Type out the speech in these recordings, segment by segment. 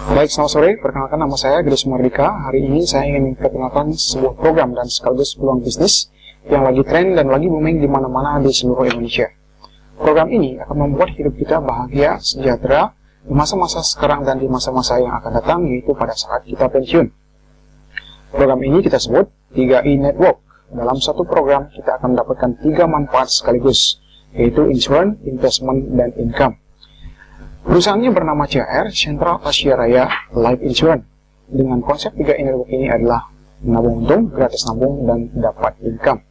Baik, selamat sore. Perkenalkan, nama saya Grace Mardika. Hari ini saya ingin memperkenalkan sebuah program dan sekaligus peluang bisnis yang lagi tren dan lagi booming di mana-mana di seluruh Indonesia. Program ini akan membuat hidup kita bahagia, sejahtera di masa-masa sekarang dan di masa-masa yang akan datang, yaitu pada saat kita pensiun. Program ini kita sebut 3I Network. Dalam satu program kita akan mendapatkan 3 manfaat sekaligus, yaitu insurance, investment, dan income. Perusahaannya bernama CAR, Central Asia Raya Life Insurance. Dengan konsep 3I Network ini adalah menabung untung, gratis nabung, dan dapat income.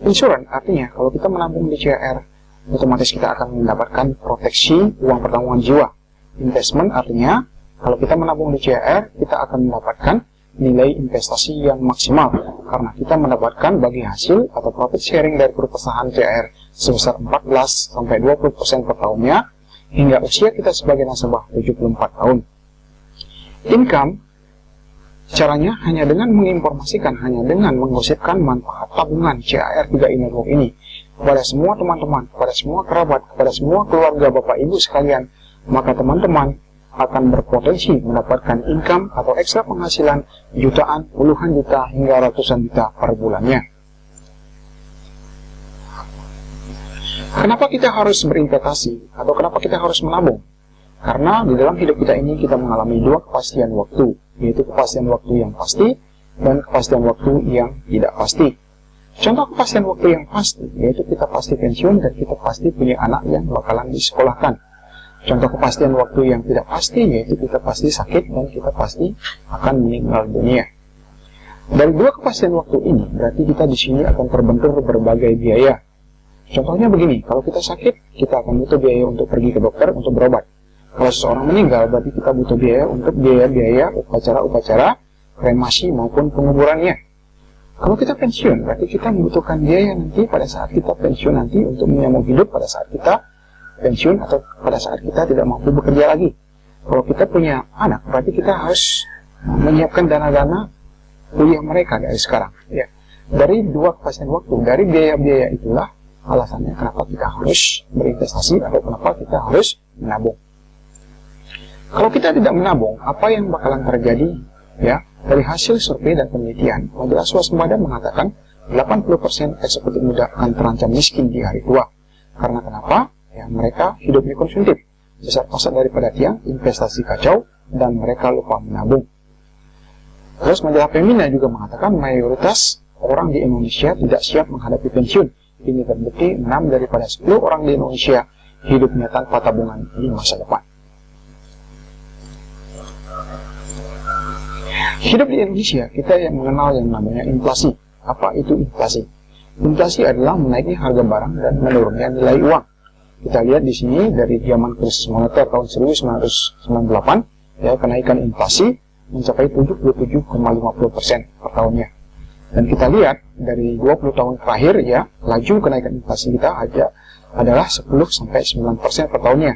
Insurance artinya kalau kita menabung di CAR, otomatis kita akan mendapatkan proteksi uang pertanggungan jiwa. Investment artinya kalau kita menabung di CAR, kita akan mendapatkan nilai investasi yang maksimal karena kita mendapatkan bagi hasil atau profit sharing dari perusahaan CAR sebesar 14-20% per tahunnya hingga usia kita sebagai nasabah 74 tahun. Income caranya hanya dengan menginformasikan, hanya dengan menggosipkan manfaat tabungan CAR 3I Network ini kepada semua teman-teman, kepada semua kerabat, kepada semua keluarga Bapak Ibu sekalian, maka teman-teman akan berpotensi mendapatkan income atau ekstra penghasilan jutaan, puluhan juta, hingga ratusan juta per bulannya. Kenapa kita harus berinvestasi atau kenapa kita harus menabung? Karena di dalam hidup kita ini kita mengalami 2 kepastian waktu, yaitu kepastian waktu yang pasti dan kepastian waktu yang tidak pasti. Contoh kepastian waktu yang pasti, yaitu kita pasti pensiun dan kita pasti punya anak yang bakalan disekolahkan. Contoh kepastian waktu yang tidak pasti, yaitu kita pasti sakit dan kita pasti akan meninggal dunia. Dari 2 kepastian waktu ini, berarti kita di sini akan terbentur berbagai biaya. Contohnya begini, kalau kita sakit, kita akan butuh biaya untuk pergi ke dokter untuk berobat. Kalau seseorang meninggal, berarti kita butuh biaya untuk biaya-biaya upacara-upacara, kremasi maupun penguburannya. Kalau kita pensiun, berarti kita membutuhkan biaya nanti pada saat kita pensiun nanti untuk menyambung hidup pada saat kita pensiun atau pada saat kita tidak mampu bekerja lagi. Kalau kita punya anak, berarti kita harus menyiapkan dana-dana kuliah mereka dari sekarang. Ya. Dari 2 kepastian waktu, dari biaya-biaya itulah alasannya kenapa kita harus berinvestasi atau kenapa kita harus menabung. Kalau kita tidak menabung, apa yang bakalan terjadi? Ya, dari hasil survei dan penelitian, Majalah Swasembada mengatakan 80% eksekutif muda akan terancam miskin di hari tua. Karena kenapa? Ya, mereka hidupnya konsumtif, besar-besar daripada tiang, investasi kacau, dan mereka lupa menabung. Terus Majalah Femina juga mengatakan mayoritas orang di Indonesia tidak siap menghadapi pensiun. Ini terbukti 6 daripada 10 orang di Indonesia hidupnya tanpa tabungan di masa depan. Hidup di Indonesia, kita yang mengenal yang namanya inflasi. Apa itu inflasi? Inflasi adalah menaiknya harga barang dan menurunnya nilai uang. Kita lihat di sini dari zaman krisis moneter tahun 1998, ya, kenaikan inflasi mencapai 77,50% per tahunnya. Dan kita lihat dari 20 tahun terakhir, ya, laju kenaikan inflasi kita adalah 10-9% per tahunnya.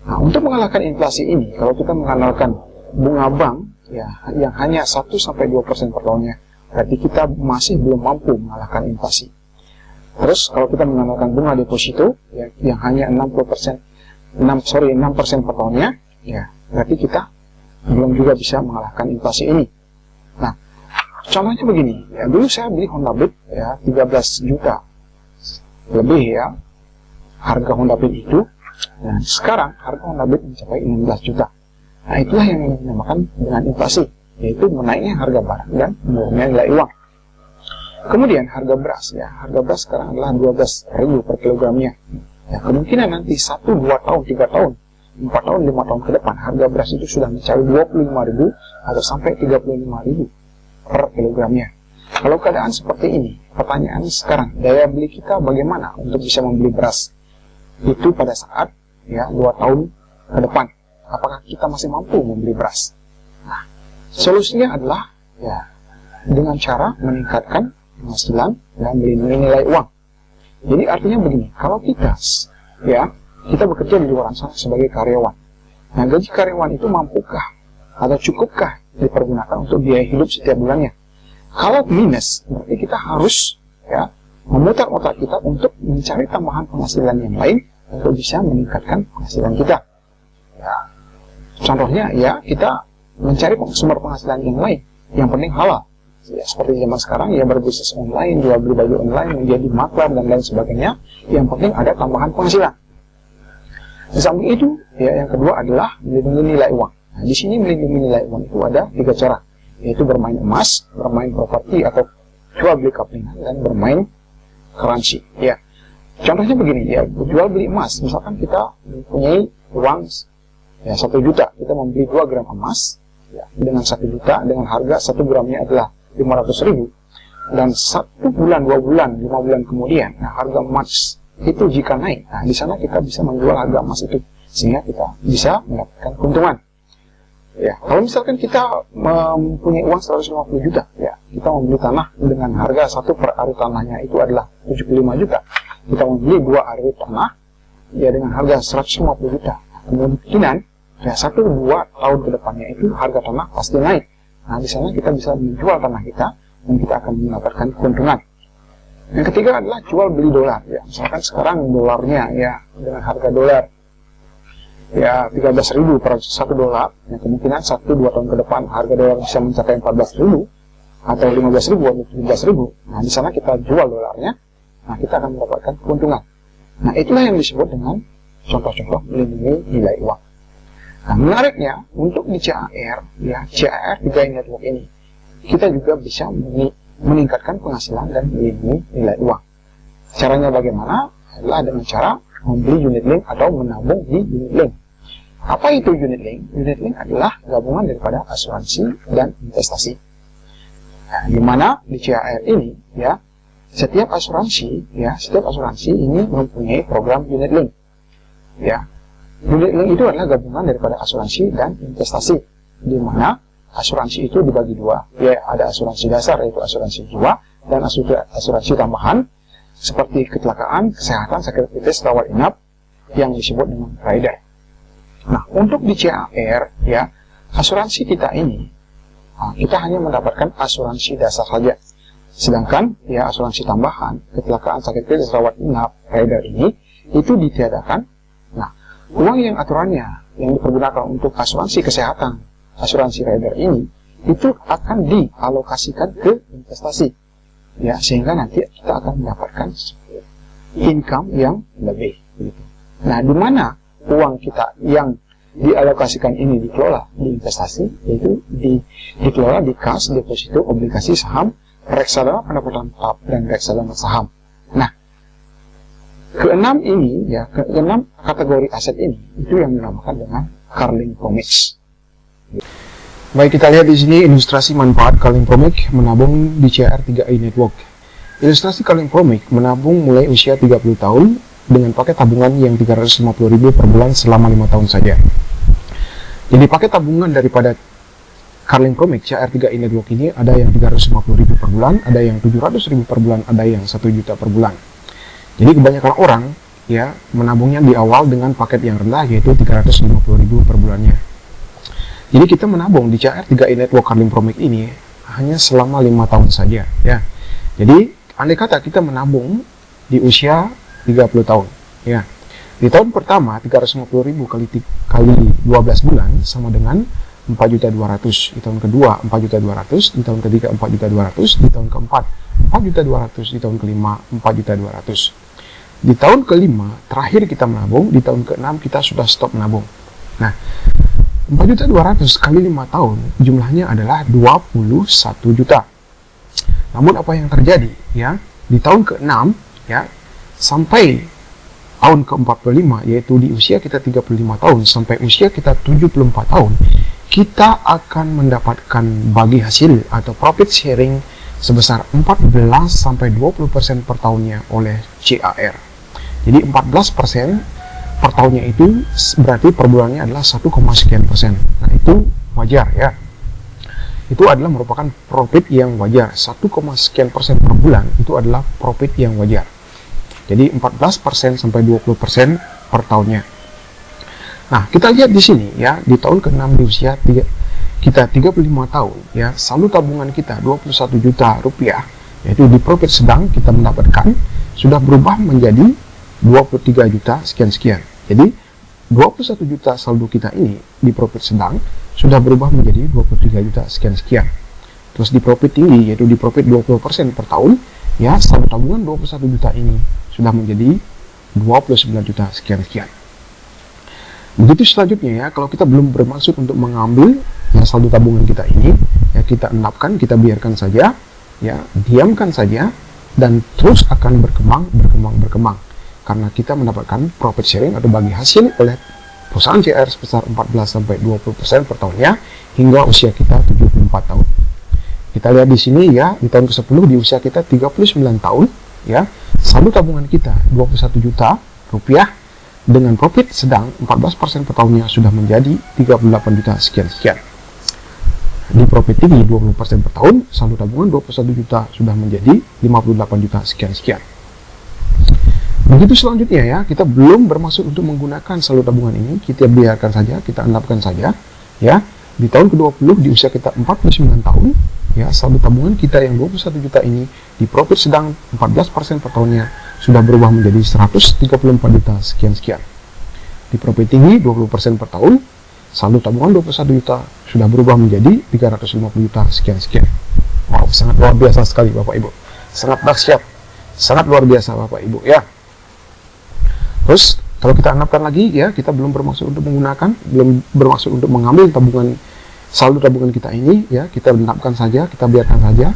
Nah, untuk mengalahkan inflasi ini, kalau kita mengandalkan bunga bank, ya, yang hanya 1-2% per tahunnya, berarti kita masih belum mampu mengalahkan inflasi. Terus kalau kita mengandalkan bunga deposito, ya, yang hanya 6% per tahunnya, ya, berarti kita belum juga bisa mengalahkan inflasi ini. Nah, contohnya begini, ya, dulu saya beli Honda Beat, ya, 13 juta lebih, ya, harga Honda Beat itu. Nah, sekarang harga Honda Beat mencapai 16 juta. Nah, itulah yang dinamakan dengan inflasi, yaitu menaiknya harga barang dan menurunnya nilai uang. Kemudian harga beras, ya, harga beras sekarang adalah 12.000 per kilogramnya. Ya, kemungkinan nanti 1-2 tahun, 3 tahun, 4 tahun, 5 tahun ke depan, harga beras itu sudah mencapai 25.000 atau sampai 35.000 per kilogramnya. Kalau keadaan seperti ini, pertanyaan sekarang, daya beli kita bagaimana untuk bisa membeli beras itu pada saat, ya, 2 tahun ke depan? Apakah kita masih mampu membeli beras? Nah, solusinya adalah, ya, dengan cara meningkatkan penghasilan dan melindungi nilai uang. Jadi artinya begini, kalau kita, ya, kita bekerja di luar sana sebagai karyawan. Nah, gaji karyawan itu mampukah atau cukupkah dipergunakan untuk biaya hidup setiap bulannya? Kalau minus, berarti kita harus, ya, memutar otak kita untuk mencari tambahan penghasilan yang lain untuk bisa meningkatkan penghasilan kita. Ya. Contohnya ya kita mencari sumber penghasilan yang lain, yang penting halal. Ya, seperti zaman sekarang ya berbisnis online, jual beli baju online, menjadi maklar dan lain sebagainya. Yang penting ada tambahan penghasilan. Di samping itu, ya yang kedua adalah melindungi nilai uang. Nah, di sini melindungi nilai uang itu ada 3 cara, yaitu bermain emas, bermain properti atau jual beli kaplingan, dan bermain currency. Ya, contohnya begini ya, jual beli emas. Misalkan kita mempunyai uang ya 1 juta, kita membeli 2 gram emas ya, dengan 1 juta dengan harga 1 gramnya adalah 500.000, dan 1 bulan, 2 bulan, 5 bulan kemudian, nah, harga emas itu jika naik, nah di sana kita bisa menjual harga emas itu sehingga kita bisa mendapatkan keuntungan. Ya, kalau misalkan kita mempunyai uang 150 juta, ya kita membeli tanah dengan harga 1 per ari tanahnya itu adalah 75 juta. Kita membeli 2 ari tanah ya dengan harga 150 juta. Kemungkinan ya 1-2 tahun ke depannya itu harga tanah pasti naik. Nah, di sana kita bisa menjual tanah kita dan kita akan mendapatkan keuntungan. Yang ketiga adalah jual beli dolar. Ya, misalkan sekarang dolarnya ya dengan harga dolar ya 13.000 per 1 dolar. Ya, kemungkinan 1-2 tahun ke depan harga dolar bisa mencapai 14.000 atau 15.000 atau 17.000. Nah, di sana kita jual dolarnya. Nah, kita akan mendapatkan keuntungan. Nah, itulah yang disebut dengan contoh-contoh melindungi nilai uang. Nah, menariknya, untuk di CAR, ya, CAR 3i Network ini, kita juga bisa meningkatkan penghasilan dan melindungi nilai uang. Caranya bagaimana? Adalah dengan cara membeli unit link atau menabung di unit link. Apa itu unit link? Unit link adalah gabungan daripada asuransi dan investasi. Nah, di mana di CAR ini, ya, setiap asuransi ini mempunyai program unit link. Ya, unit link itu adalah gabungan daripada asuransi dan investasi, di mana asuransi itu dibagi 2, ya ada asuransi dasar yaitu asuransi jiwa dan asuransi tambahan seperti kecelakaan, kesehatan, sakit kritis, rawat inap yang disebut dengan rider. Nah, untuk di CAR ya asuransi kita ini kita hanya mendapatkan asuransi dasar saja, sedangkan ya asuransi tambahan, kecelakaan, sakit kritis, rawat inap, rider ini itu ditiadakan. Nah, uang yang aturannya yang dipergunakan untuk asuransi kesehatan, asuransi rider ini itu akan dialokasikan ke investasi, ya sehingga nanti kita akan mendapatkan income yang lebih. Gitu. Nah, di mana uang kita yang dialokasikan ini dikelola di investasi, yaitu dikelola di kas, deposito, obligasi, saham, reksadana pendapatan tetap dan reksadana saham. Nah, keenam ini ya, keenam kategori aset ini itu yang dinamakan dengan Carling Promise. Baik, kita lihat di sini ilustrasi manfaat Carling Promise menabung di CAR 3i Network. Ilustrasi Carling Promise menabung mulai usia 30 tahun dengan paket tabungan yang 350.000 per bulan selama 5 tahun saja. Jadi paket tabungan daripada Carling Promise CAR 3i Network ini ada yang 350.000 per bulan, ada yang 700.000 per bulan, ada yang 1 juta per bulan. Jadi kebanyakan orang ya menabungnya di awal dengan paket yang rendah yaitu 350.000 per bulannya. Jadi kita menabung di CAR 3i Network Carling Promise ini hanya selama 5 tahun saja ya. Jadi andai kata kita menabung di usia 30 tahun ya. Di tahun pertama 350.000 kali 12 bulan sama dengan 4.200.000. Di tahun kedua 4.200.000, di tahun ketiga 4.200.000, di tahun keempat 4.200.000, di tahun kelima 4.200.000. Di tahun kelima terakhir kita menabung, di tahun keenam kita sudah stop menabung. Nah, 4.200.000 kali 5 tahun jumlahnya adalah 21 juta. Namun apa yang terjadi ya? Di tahun ke-6 ya sampai tahun ke-45 yaitu di usia kita 35 tahun sampai usia kita 74 tahun kita akan mendapatkan bagi hasil atau profit sharing sebesar 14-20% per tahunnya oleh CAR. Jadi 14% per tahunnya itu berarti per bulannya adalah 1, sekian persen. Nah, itu wajar ya. Itu adalah merupakan profit yang wajar. 1, sekian persen per bulan itu adalah profit yang wajar. Jadi 14% sampai 20% per tahunnya. Nah, kita lihat di sini ya, di tahun ke-6 di usia kita 35 tahun ya, saldo tabungan kita 21 juta rupiah, yaitu di profit sedang kita mendapatkan sudah berubah menjadi 23 juta sekian-sekian. Jadi 21 juta saldo kita ini di profit sedang sudah berubah menjadi 23 juta sekian-sekian. Terus di profit tinggi, yaitu di profit 20% per tahun, ya saldo tabungan 21 juta ini sudah menjadi 29 juta sekian-sekian. Begitu selanjutnya ya, kalau kita belum bermaksud untuk mengambil ya saldo tabungan kita ini, ya kita endapkan, kita biarkan saja, ya diamkan saja, dan terus akan berkembang. Karena kita mendapatkan profit sharing atau bagi hasil oleh perusahaan CR sebesar 14-20% per tahunnya hingga usia kita 74 tahun. Kita lihat di sini ya, di tahun ke-10 di usia kita 39 tahun, ya saldo tabungan kita 21 juta rupiah dengan profit sedang 14% per tahunnya sudah menjadi 38 juta sekian-sekian. Di profit tinggi 20% per tahun, saldo tabungan 21 juta sudah menjadi 58 juta sekian-sekian. Begitu selanjutnya ya, kita belum bermaksud untuk menggunakan saldo tabungan ini, kita biarkan saja, kita endapkan saja, ya. Di tahun ke-20 di usia kita 49 tahun, ya saldo tabungan kita yang 21 juta ini di profit sedang 14% per tahunnya sudah berubah menjadi 134 juta sekian-sekian. Di profit tinggi 20% per tahun, saldo tabungan 21 juta sudah berubah menjadi 350 juta sekian-sekian. Wow, sangat luar biasa sekali Bapak Ibu. Sangat dahsyat, sangat luar biasa Bapak Ibu ya. Terus kalau kita endapkan lagi ya, kita belum bermaksud untuk menggunakan, belum bermaksud untuk mengambil tabungan saldo tabungan kita ini ya, kita endapkan saja, kita biarkan saja.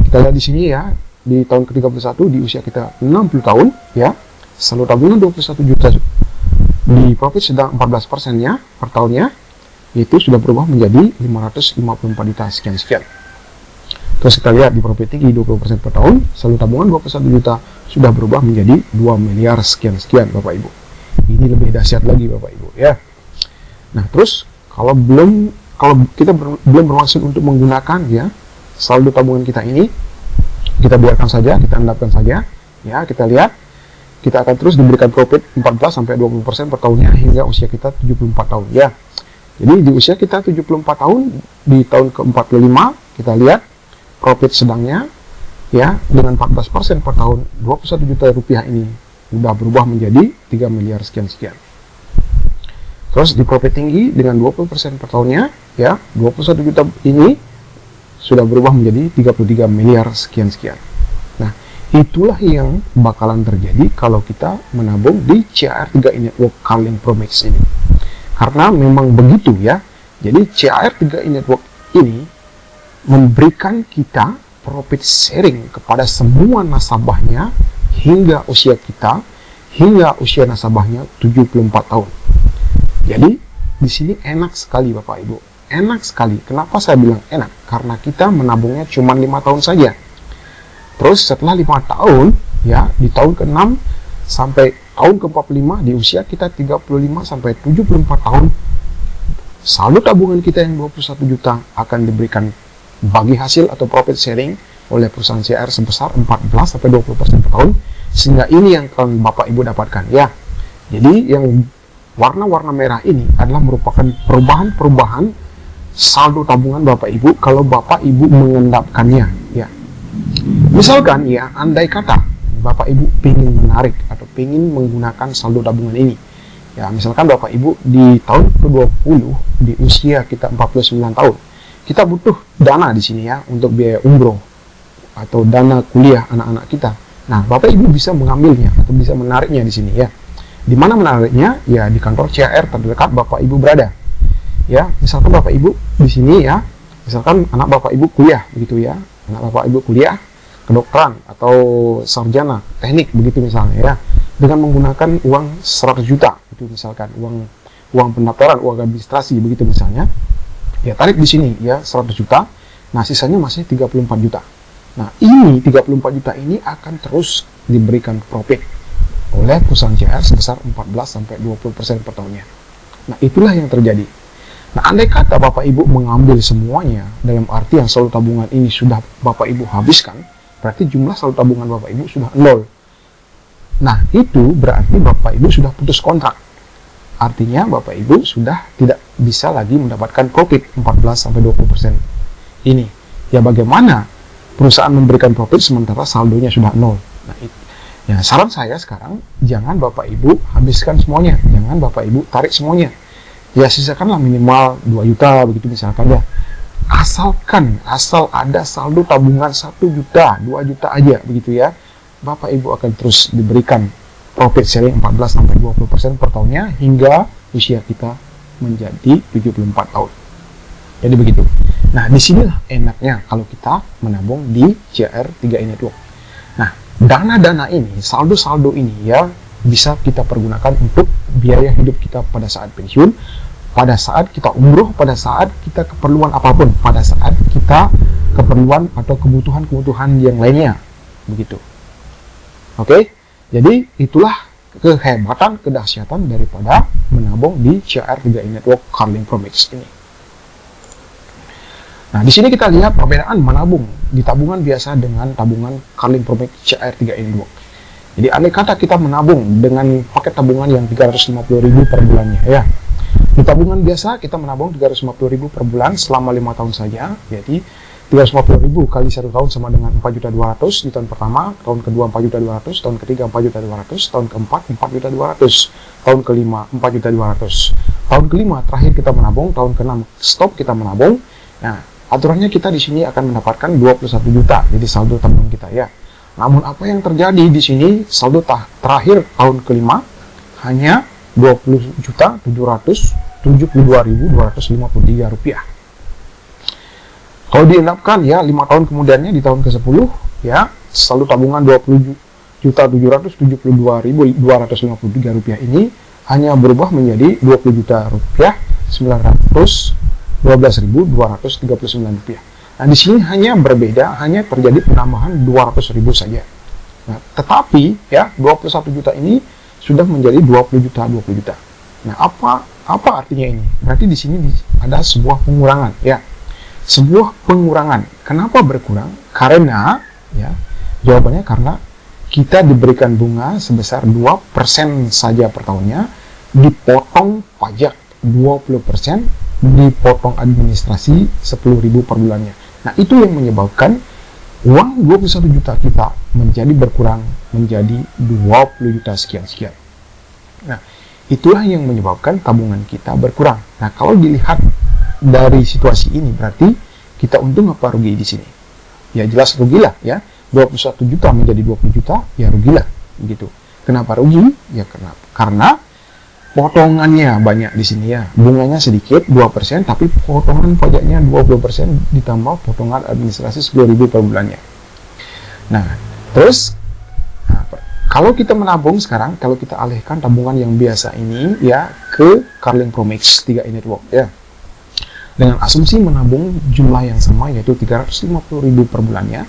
Kita lihat di sini ya, di tahun ke-31 di usia kita 60 tahun ya, saldo tabungan 21 juta di profit sedang 14%-nya per tahunnya itu sudah berubah menjadi 554 juta sekian-sekian. Terus kita lihat di profit tinggi 20% per tahun, saldo tabungan 21 juta sudah berubah menjadi 2 miliar sekian-sekian Bapak Ibu. Ini lebih dahsyat lagi Bapak Ibu ya. Nah, terus kalau kita belum bermaksud untuk menggunakan ya saldo tabungan kita ini, kita biarkan saja, kita endapkan saja ya, kita lihat kita akan terus diberikan profit 14-20% per tahunnya hingga usia kita 74 tahun ya. Jadi di usia kita 74 tahun, di tahun ke-45 kita lihat profit sedangnya ya dengan 14% per tahun 21 juta rupiah ini sudah berubah menjadi 3 miliar sekian-sekian. Terus di profit tinggi dengan 20% per tahunnya ya 21 juta ini sudah berubah menjadi 33 miliar sekian-sekian. Nah, itulah yang bakalan terjadi kalau kita menabung di CAR3 Network Carlink Promax ini. Karena memang begitu ya. Jadi CAR3 Network ini memberikan kita profit sharing kepada semua nasabahnya hingga usia kita, hingga usia nasabahnya 74 tahun. Jadi di sini enak sekali Bapak Ibu, enak sekali. Kenapa saya bilang enak? Karena kita menabungnya cuma 5 tahun saja. Terus setelah 5 tahun, ya di tahun ke-6 sampai tahun ke-45 di usia kita 35 sampai 74 tahun, saldo tabungan kita yang 21 juta akan diberikan bagi hasil atau profit sharing oleh perusahaan CR sebesar 14-20% per tahun, sehingga ini yang akan Bapak Ibu dapatkan ya. Jadi yang warna-warna merah ini adalah merupakan perubahan-perubahan saldo tabungan Bapak Ibu kalau Bapak Ibu mengendapkannya ya. Misalkan ya, andai kata Bapak Ibu ingin menarik atau ingin menggunakan saldo tabungan ini ya, misalkan Bapak Ibu di tahun ke-20 di usia kita 49 tahun, kita butuh dana di sini ya untuk biaya umroh atau dana kuliah anak-anak kita. Nah, Bapak Ibu bisa mengambilnya atau bisa menariknya di sini ya. Di mana menariknya? Ya di kantor CR terdekat Bapak Ibu berada. Ya, misalkan Bapak Ibu di sini ya, misalkan anak Bapak Ibu kuliah begitu ya. Anak Bapak Ibu kuliah kedokteran atau sarjana teknik begitu misalnya ya. Dengan menggunakan uang 100 juta itu misalkan uang pendaftaran, uang administrasi begitu misalnya. Ya, tarik di sini ya 100 juta. Nah, sisanya masih 34 juta. Nah, ini 34 juta ini akan terus diberikan profit oleh perusahaan CR sebesar 14-20% per tahunnya. Nah, itulah yang terjadi. Nah, andai kata Bapak Ibu mengambil semuanya dalam artian saldo tabungan ini sudah Bapak Ibu habiskan, berarti jumlah saldo tabungan Bapak Ibu sudah 0. Nah, itu berarti Bapak Ibu sudah putus kontrak. Artinya Bapak Ibu sudah tidak bisa lagi mendapatkan profit 14-20% ini. Ya, bagaimana perusahaan memberikan profit sementara saldonya sudah 0? Nah, Ya, saran saya sekarang, jangan Bapak Ibu habiskan semuanya, jangan Bapak Ibu tarik semuanya. Ya, sisakanlah minimal 2 juta begitu misalkan ya. Asal ada saldo tabungan 1 juta, 2 juta aja begitu ya. Bapak Ibu akan terus diberikan profit sharing 14-20% per tahunnya hingga usia kita menjadi 74 tahun. Jadi begitu. Nah, disinilah enaknya kalau kita menabung di CR3i Network. Nah, dana-dana ini, saldo-saldo ini ya bisa kita pergunakan untuk biaya hidup kita pada saat pensiun, pada saat kita umroh, pada saat kita keperluan apapun, pada saat kita keperluan atau kebutuhan-kebutuhan yang lainnya. Begitu. Oke? Jadi itulah kehebatan, kedahsyatan daripada menabung di CR3i Network Carling Promix ini. Nah, di sini kita lihat perbedaan menabung di tabungan biasa dengan tabungan Carling Promix CR3i Network. Jadi andai kata kita menabung dengan paket tabungan yang 350.000 per bulannya ya. Di tabungan biasa kita menabung 350.000 per bulan selama 5 tahun saja. Jadi 350.000 kali 1 tahun sama dengan 4.200.000 di tahun pertama, tahun kedua 4.200.000, tahun ketiga 4.200.000, tahun keempat 4.200.000, tahun kelima 4.200.000. Tahun kelima terakhir kita menabung, tahun keenam stop kita menabung. Nah, aturannya kita di sini akan mendapatkan 21 juta jadi saldo tabungan kita ya. Namun apa yang terjadi di sini saldo terakhir tahun kelima hanya 20.772.253 rupiah. Kalau diendapkan ya 5 tahun kemudiannya di tahun ke-10 ya saldo tabungan 20.772.253 rupiah ini hanya berubah menjadi 20 juta rupiah 912.239 rupiah. Nah, di sini hanya berbeda, hanya terjadi penambahan 200.000 saja. Nah, tetapi ya 21 juta ini sudah menjadi 20 juta. Nah, apa artinya ini? Berarti di sini ada sebuah pengurangan ya. Sebuah pengurangan. Kenapa berkurang? Karena ya jawabannya karena kita diberikan bunga sebesar 2% saja per tahunnya, dipotong pajak 20%, dipotong administrasi 10.000 per bulannya. Nah, itu yang menyebabkan uang 21 juta kita menjadi berkurang menjadi 20 juta sekian-sekian. Nah, itulah yang menyebabkan tabungan kita berkurang. Nah, kalau dilihat dari situasi ini berarti kita untung apa rugi di sini? Ya jelas rugilah ya. 21 juta menjadi 20 juta ya rugilah begitu. Kenapa rugi? Ya karena potongannya banyak di sini ya. Bunganya sedikit 2%, tapi potongan pajaknya 20% ditambah potongan administrasi 10.000 per bulannya. Nah, terus kalau kita menabung sekarang, kalau kita alihkan tabungan yang biasa ini ya ke Carling Promix 3i Network ya. Dengan asumsi menabung jumlah yang sama yaitu 350.000 per bulannya.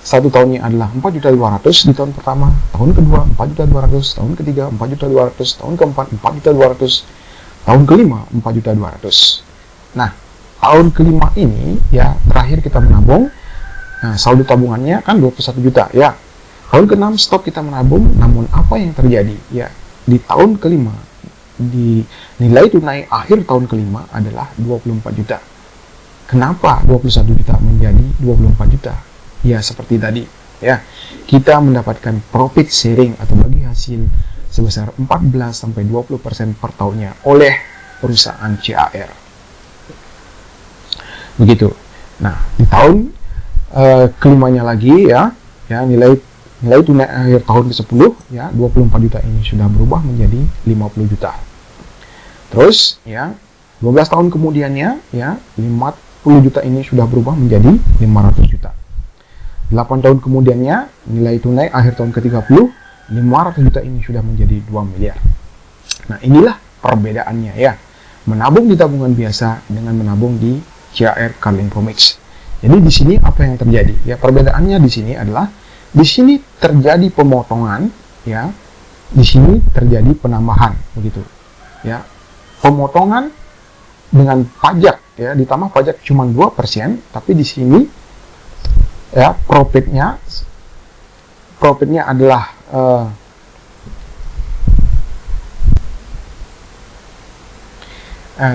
1 tahunnya adalah 4.200.000 di tahun pertama, tahun kedua 4.200.000, tahun ketiga 4.200.000, tahun keempat 4.200.000, tahun kelima 4.200.000. Nah, tahun kelima ini ya terakhir kita menabung. Nah, saldo tabungannya kan 21 juta ya. Tahun ke-6 stop kita menabung, namun apa yang terjadi ya di tahun kelima di nilai tunai akhir tahun kelima adalah 24 juta. Kenapa 21 juta menjadi 24 juta? Ya seperti tadi ya, kita mendapatkan profit sharing atau bagi hasil sebesar 14-20% per tahunnya oleh perusahaan CAR. Begitu. Nah, di tahun kelimanya lagi ya nilai tunai akhir tahun ke-10 ya 24 juta ini sudah berubah menjadi 50 juta. Terus ya 12 tahun kemudiannya ya 50 juta ini sudah berubah menjadi 500 juta. 8 tahun kemudiannya nilai tunai akhir tahun ke-30 500 juta ini sudah menjadi 2 miliar. Nah, inilah perbedaannya ya. Menabung di tabungan biasa dengan menabung di CAR Carling Promix. Jadi di sini apa yang terjadi? Ya, perbedaannya di sini adalah di sini terjadi pemotongan ya. Di sini terjadi penambahan begitu. Ya. Pemotongan dengan pajak ya, ditambah pajak cuma 2%, tapi di sini ya profitnya adalah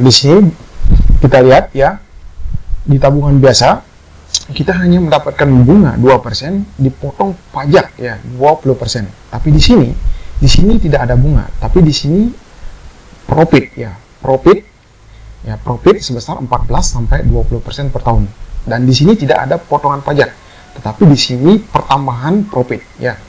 di sini kita lihat ya di tabungan biasa kita hanya mendapatkan bunga 2% dipotong pajak ya 20%. Tapi di sini tidak ada bunga, tapi di sini profit sebesar 14 sampai 20% per tahun. Dan di sini tidak ada potongan pajak, tetapi di sini pertambahan profit ya.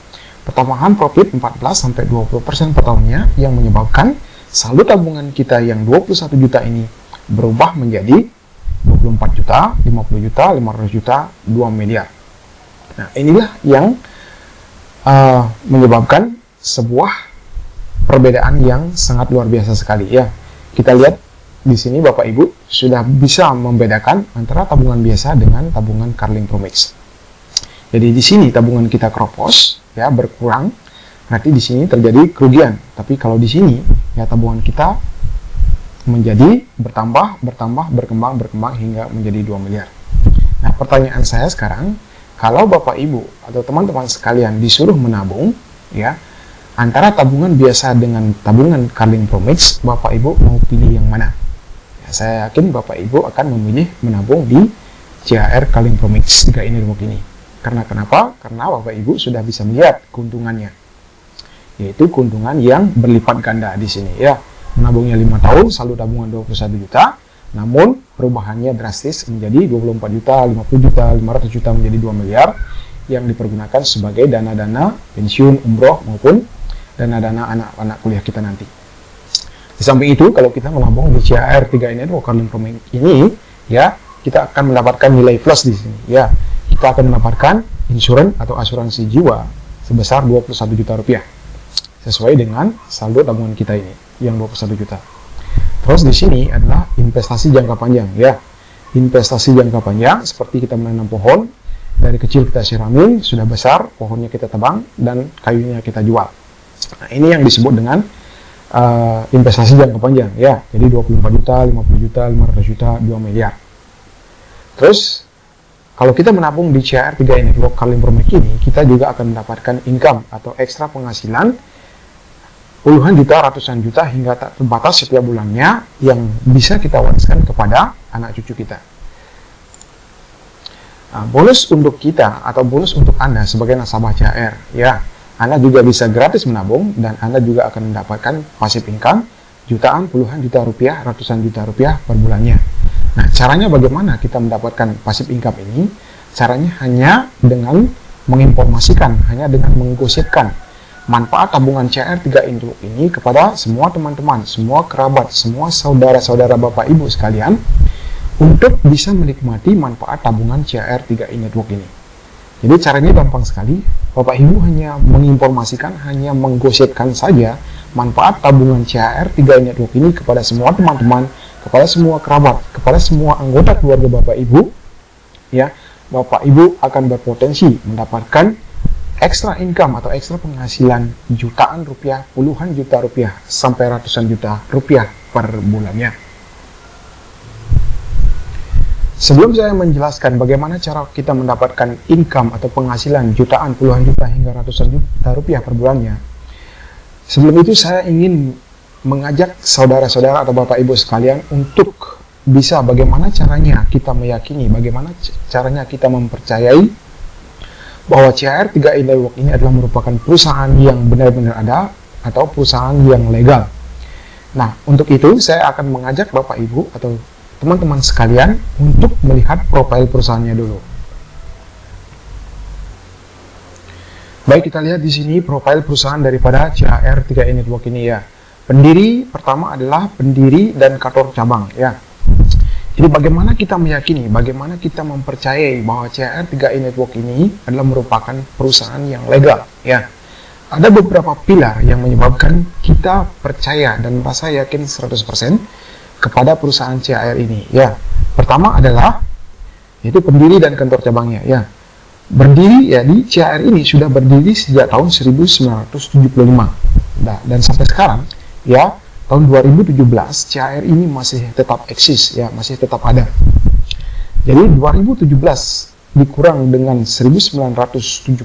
Pertambahan profit 14 sampai 20% per tahunnya yang menyebabkan saldo tabungan kita yang 21 juta ini berubah menjadi 24 juta, 50 juta, 500 juta, 2 miliar. Nah, inilah yang menyebabkan sebuah perbedaan yang sangat luar biasa sekali ya. Kita lihat di sini Bapak Ibu sudah bisa membedakan antara tabungan biasa dengan tabungan Carling Promix. Jadi di sini tabungan kita keropos ya berkurang, nanti di sini terjadi kerugian. Tapi kalau di sini ya tabungan kita menjadi bertambah, berkembang hingga menjadi 2 miliar. Nah, pertanyaan saya sekarang, kalau Bapak Ibu atau teman-teman sekalian disuruh menabung ya antara tabungan biasa dengan tabungan Carling Promix, Bapak Ibu mau pilih yang mana? Ya, saya yakin Bapak Ibu akan memilih menabung di CHR Carling Promix 3 Network ini. Karena kenapa? Karena Bapak Ibu sudah bisa melihat keuntungannya, yaitu keuntungan yang berlipat ganda di sini ya. Menabungnya 5 tahun, saldo tabungan 21 juta, namun perubahannya drastis menjadi 24 juta, 50 juta, 500 juta menjadi 2 miliar yang dipergunakan sebagai dana-dana pensiun, umroh maupun dana-dana anak-anak kuliah kita nanti. Di samping itu, kalau kita menabung di CHR 3 Network Carling Promix ini ya, kita akan mendapatkan nilai plus di sini ya. Kita akan mendapatkan insuran atau asuransi jiwa sebesar 21 juta rupiah sesuai dengan saldo tabungan kita ini yang 21 juta. Terus di sini adalah investasi jangka panjang ya. Investasi jangka panjang seperti kita menanam pohon, dari kecil kita siramin, sudah besar pohonnya kita tebang dan kayunya kita jual. Nah, ini yang disebut dengan investasi jangka panjang ya. Jadi 24 juta, 50 juta, 500 juta, 2 miliar. Terus kalau kita menabung di CHR 3 Network Carling Promix ini, kita juga akan mendapatkan income atau ekstra penghasilan puluhan juta, ratusan juta hingga tak terbatas setiap bulannya yang bisa kita wariskan kepada anak cucu kita. Nah, bonus untuk kita atau bonus untuk Anda sebagai nasabah CHR ya, Anda juga bisa gratis menabung dan Anda juga akan mendapatkan passive income jutaan, puluhan juta rupiah, ratusan juta rupiah per bulannya. Nah, caranya bagaimana kita mendapatkan passive income ini? Caranya hanya dengan menginformasikan, hanya dengan menggosipkan manfaat tabungan CHR 3 Network ini kepada semua teman-teman, semua kerabat, semua saudara-saudara Bapak Ibu sekalian untuk bisa menikmati manfaat tabungan CHR 3 Network ini. Jadi caranya gampang sekali, Bapak Ibu hanya menginformasikan, hanya menggosipkan saja manfaat tabungan CHR 3 Network ini kepada semua teman-teman, kepada semua kerabat, kepada semua anggota keluarga Bapak Ibu, ya, Bapak Ibu akan berpotensi mendapatkan ekstra income atau ekstra penghasilan jutaan rupiah, puluhan juta rupiah, sampai ratusan juta rupiah per bulannya. Sebelum saya menjelaskan bagaimana cara kita mendapatkan income atau penghasilan jutaan, puluhan juta, hingga ratusan juta rupiah per bulannya, sebelum itu saya ingin mengajak saudara-saudara atau Bapak Ibu sekalian untuk bisa bagaimana caranya kita meyakini, bagaimana caranya kita mempercayai bahwa CHR 3 Network ini adalah merupakan perusahaan yang benar-benar ada atau perusahaan yang legal. Nah, untuk itu saya akan mengajak Bapak Ibu atau teman-teman sekalian untuk melihat profil perusahaannya dulu. Baik, kita lihat di sini profil perusahaan daripada CHR 3 Network ini ya. Pendiri pertama adalah pendiri dan kantor cabang ya. Jadi bagaimana kita meyakini, bagaimana kita mempercayai bahwa CHR 3 Network ini adalah merupakan perusahaan yang legal ya. Ada beberapa pilar yang menyebabkan kita percaya dan merasa yakin 100% kepada perusahaan CHR ini ya. Pertama adalah yaitu pendiri dan kantor cabangnya ya. Berdiri ya, di CHR ini sudah berdiri sejak tahun 1975. Nah, dan sampai sekarang ya, tahun 2017 CHR ini masih tetap eksis ya, masih tetap ada. Jadi 2017 dikurang dengan 1975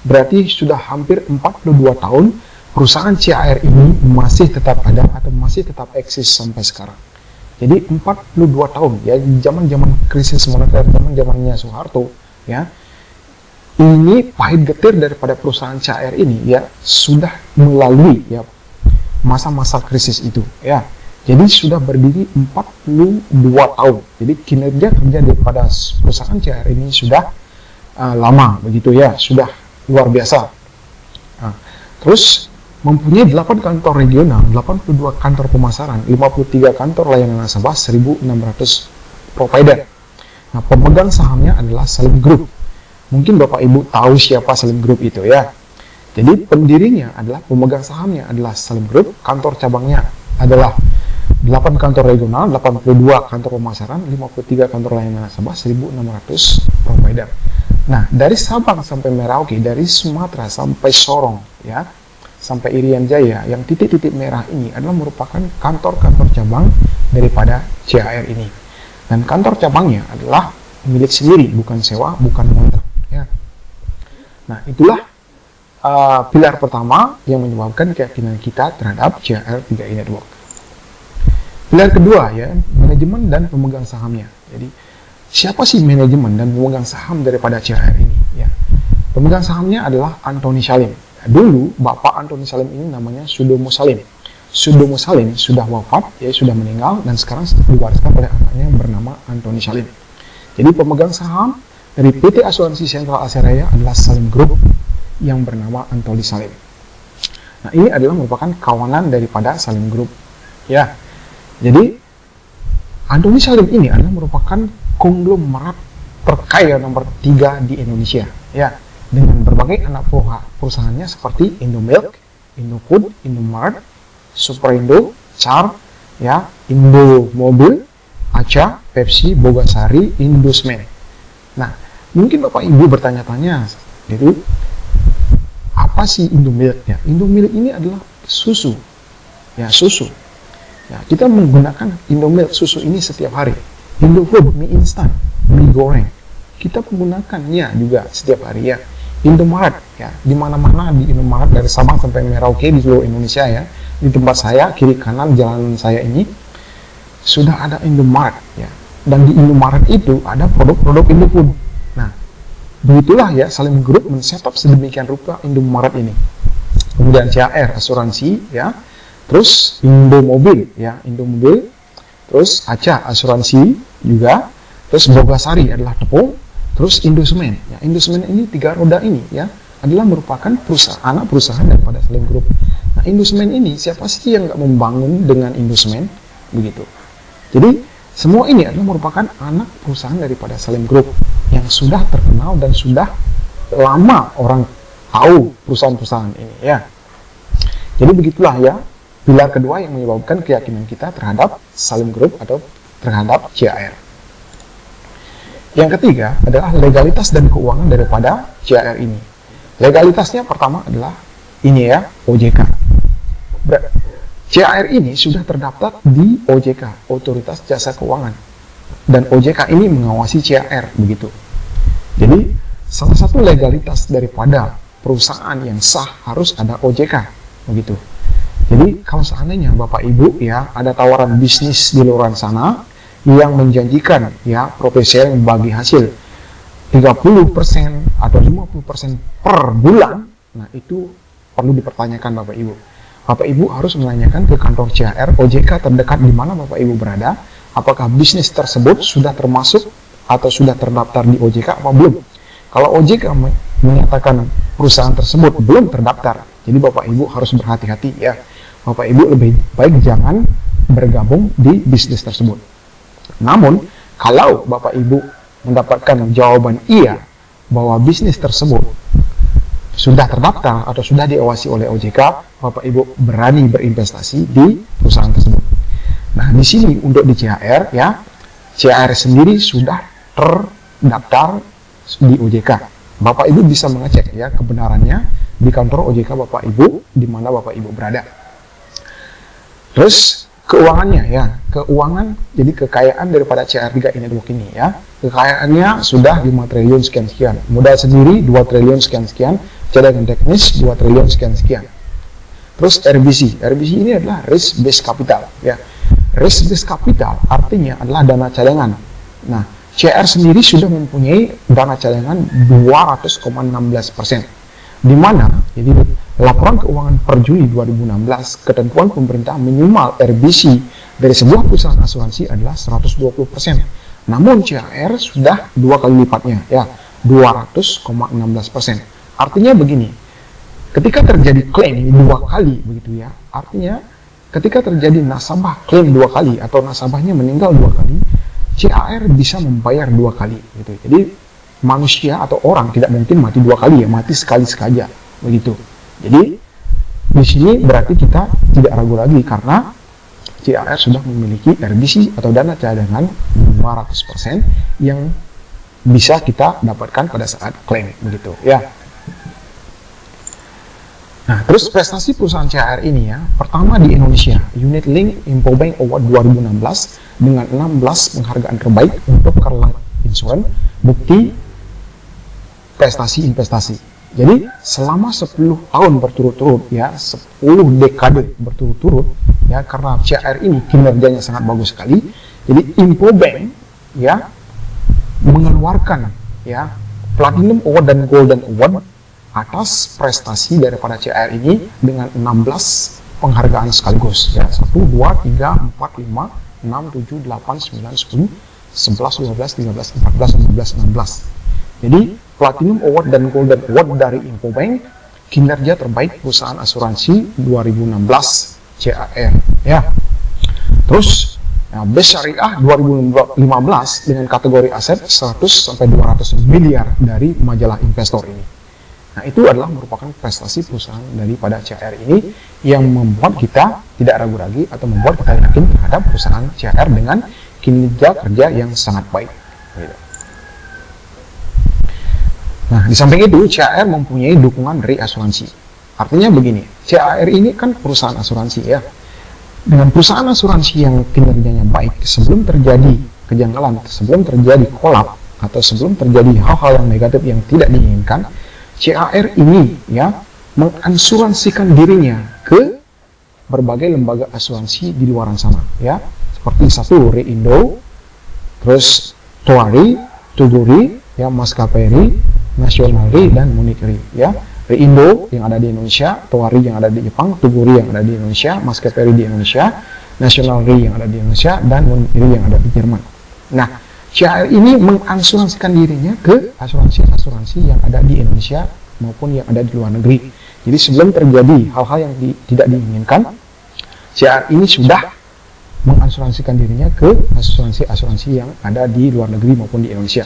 berarti sudah hampir 42 tahun perusahaan CHR ini masih tetap ada atau masih tetap eksis sampai sekarang. Jadi 42 tahun ya, zaman-zaman krisis moneter, zaman-zamannya Soeharto ya. Ini pahit getir daripada perusahaan CHR ini ya sudah melalui ya masa-masa krisis itu ya. Jadi sudah berdiri 42 tahun. Jadi kinerja kerja daripada perusahaan CHR ini sudah lama begitu ya, sudah luar biasa. Nah, terus mempunyai 8 kantor regional, 82 kantor pemasaran, 53 kantor layanan nasabah, 1.600 provider. Nah, pemegang sahamnya adalah Salim Group. Mungkin Bapak Ibu tahu siapa Salim Group itu ya. Jadi pendirinya adalah, pemegang sahamnya adalah Salim Group, kantor cabangnya adalah 8 kantor regional, 82 kantor pemasaran, 53 kantor layanan nasabah, 1.600 provider. Nah, dari Sabang sampai Merauke, dari Sumatera sampai Sorong ya, sampai Irian Jaya, yang titik-titik merah ini adalah merupakan kantor-kantor cabang daripada CHR ini. Dan kantor cabangnya adalah milik sendiri, bukan sewa, bukan kontrak. Ya. Nah, itulah pilar pertama yang menyebabkan keyakinan kita terhadap CHR 3i Network. Pilar kedua ya, manajemen dan pemegang sahamnya. Jadi, siapa sih manajemen dan pemegang saham daripada CHR ini? Ya. Pemegang sahamnya adalah Antoni Salim. Dulu Bapak Antoni Salim ini namanya Sudomo Salim. Sudomo Salim sudah wafat, ya sudah meninggal, dan sekarang diwariskan oleh anaknya yang bernama Antoni Salim. Jadi pemegang saham dari PT Asuransi Sentral Asia Raya adalah Salim Group yang bernama Antoni Salim. Nah, ini adalah merupakan kawanan daripada Salim Group. Ya, jadi Antoni Salim ini adalah merupakan konglomerat terkaya nomor 3 di Indonesia. Ya, dengan berbagai anak perusahaannya seperti Indomilk, Indofood, Indomart, Superindo, Char, ya, Indomobil, Aca, Pepsi, Bogasari, Indosmen. Nah, mungkin Bapak Ibu bertanya-tanya, gitu, apa sih Indomilk? Ya, Indomilk ini adalah susu, ya susu. Ya, kita menggunakan Indomilk susu ini setiap hari. Indofood, mie instan, mie goreng, kita menggunakannya juga setiap hari ya. Indomaret ya, di mana-mana di Indomaret dari Sabang sampai Merauke di seluruh Indonesia ya. Di tempat saya kiri kanan jalan saya ini sudah ada Indomaret ya. Dan di Indomaret itu ada produk-produk Indofood. Nah, begitulah ya Salim Group men-setup sedemikian rupa Indomaret ini. Kemudian CHR asuransi ya. Terus Indomobil ya, Indomobil. Terus Aca asuransi juga. Terus Bogasari adalah tepung. Terus Indosemen, ya, Indosemen ini 3 roda ini ya adalah merupakan anak perusahaan daripada Salim Group. Nah, Indosemen ini siapa sih yang nggak membangun dengan Indosemen begitu? Jadi semua ini adalah merupakan anak perusahaan daripada Salim Group yang sudah terkenal dan sudah lama orang tahu perusahaan-perusahaan ini ya. Jadi begitulah ya pilar kedua yang menyebabkan keyakinan kita terhadap Salim Group atau terhadap CHR. Yang ketiga adalah legalitas dan keuangan daripada CHR ini. Legalitasnya pertama adalah ini ya, OJK. CHR ini sudah terdaftar di OJK, Otoritas Jasa Keuangan. Dan OJK ini mengawasi CHR, begitu. Jadi, salah satu legalitas daripada perusahaan yang sah harus ada OJK, begitu. Jadi, kalau seandainya Bapak Ibu ya ada tawaran bisnis di luar sana yang menjanjikan ya profesional bagi hasil 30% atau 50% per bulan, nah itu perlu dipertanyakan Bapak Ibu. Bapak Ibu harus menanyakan ke kantor CHR OJK terdekat di mana Bapak Ibu berada, apakah bisnis tersebut sudah termasuk atau sudah terdaftar di OJK apa belum. Kalau OJK menyatakan perusahaan tersebut belum terdaftar, jadi Bapak Ibu harus berhati-hati ya. Bapak Ibu lebih baik jangan bergabung di bisnis tersebut. Namun, kalau Bapak Ibu mendapatkan jawaban iya bahwa bisnis tersebut sudah terdaftar atau sudah diawasi oleh OJK, Bapak Ibu berani berinvestasi di perusahaan tersebut. Nah, di sini untuk di CHR ya, CHR sendiri sudah terdaftar di OJK. Bapak Ibu bisa mengecek ya kebenarannya di kantor OJK Bapak Ibu di mana Bapak Ibu berada. Terus keuangannya ya, keuangan jadi kekayaan daripada CHR 3i Network ini ya. Kekayaannya sudah 5 triliun sekian-sekian. Modal sendiri 2 triliun sekian-sekian, cadangan teknis 2 triliun sekian-sekian. Terus RBC. RBC ini adalah risk based capital, ya. Risk based capital artinya adalah dana cadangan. Nah, CR sendiri sudah mempunyai dana cadangan 200,16%. Di mana jadi laporan keuangan per Juli 2016 ketentuan pemerintah minimal RBC dari sebuah perusahaan asuransi adalah 120%. Namun CR sudah 2 kali lipatnya, ya, 200,16%. Artinya begini, ketika terjadi klaim 2 kali begitu ya, artinya ketika terjadi nasabah klaim 2 kali atau nasabahnya meninggal 2 kali, CAR bisa membayar 2 kali gitu. Jadi manusia atau orang tidak mungkin mati 2 kali ya, mati sekali saja begitu. Jadi di sini berarti kita tidak ragu lagi karena CAR sudah memiliki RBC atau dana cadangan 200% yang bisa kita dapatkan pada saat klaim begitu ya. Nah, terus prestasi perusahaan CAR ini ya, pertama di Indonesia, Unit Link InfoBank Award 2016 dengan 16 penghargaan terbaik untuk car life insurance, bukti prestasi investasi. Jadi selama 10 tahun berturut-turut ya, 10 dekade berturut-turut ya, karena CAR ini kinerjanya sangat bagus sekali. Jadi InfoBank ya mengeluarkan ya Platinum Award dan Golden Award atas prestasi daripada CAR ini dengan 16 penghargaan sekaligus ya, 1, 2, 3, 4, 5, 6, 7, 8, 9, 10, 11, 12, 13, 14, 15, 16. Jadi Platinum Award dan Golden Award dari InfoBank kinerja terbaik perusahaan asuransi 2016 CAR ya. Terus Best Syariah 2015 dengan kategori aset 100 sampai 200 miliar dari majalah investor ini. Nah, itu adalah merupakan prestasi perusahaan daripada CAR ini yang membuat kita tidak ragu lagi atau membuat kita yakin terhadap perusahaan CAR dengan kinerja kerja yang sangat baik. Nah, di samping itu CAR mempunyai dukungan dari asuransi. Artinya begini, CAR ini kan perusahaan asuransi ya. Dengan perusahaan asuransi yang kinerjanya baik, sebelum terjadi kejanggalan, sebelum terjadi kolap atau sebelum terjadi hal-hal yang negatif yang tidak diinginkan, CAR ini ya mengasuransikan dirinya ke berbagai lembaga asuransi di luar sana ya, seperti satu Reindo, terus Towari, Tuguri ya, Maskapai Ri, National Ri, dan Munich Ri ya. Reindo yang ada di Indonesia, Towari yang ada di Jepang, Tuguri yang ada di Indonesia, Maskapai Ri di Indonesia, National Ri yang ada di Indonesia, dan Munich Ri yang ada di Jerman. Nah, CAR ini mengasuransikan dirinya ke asuransi-asuransi yang ada di Indonesia maupun yang ada di luar negeri. Jadi sebelum terjadi hal-hal yang tidak diinginkan, CAR ini sudah mengasuransikan dirinya ke asuransi-asuransi yang ada di luar negeri maupun di Indonesia.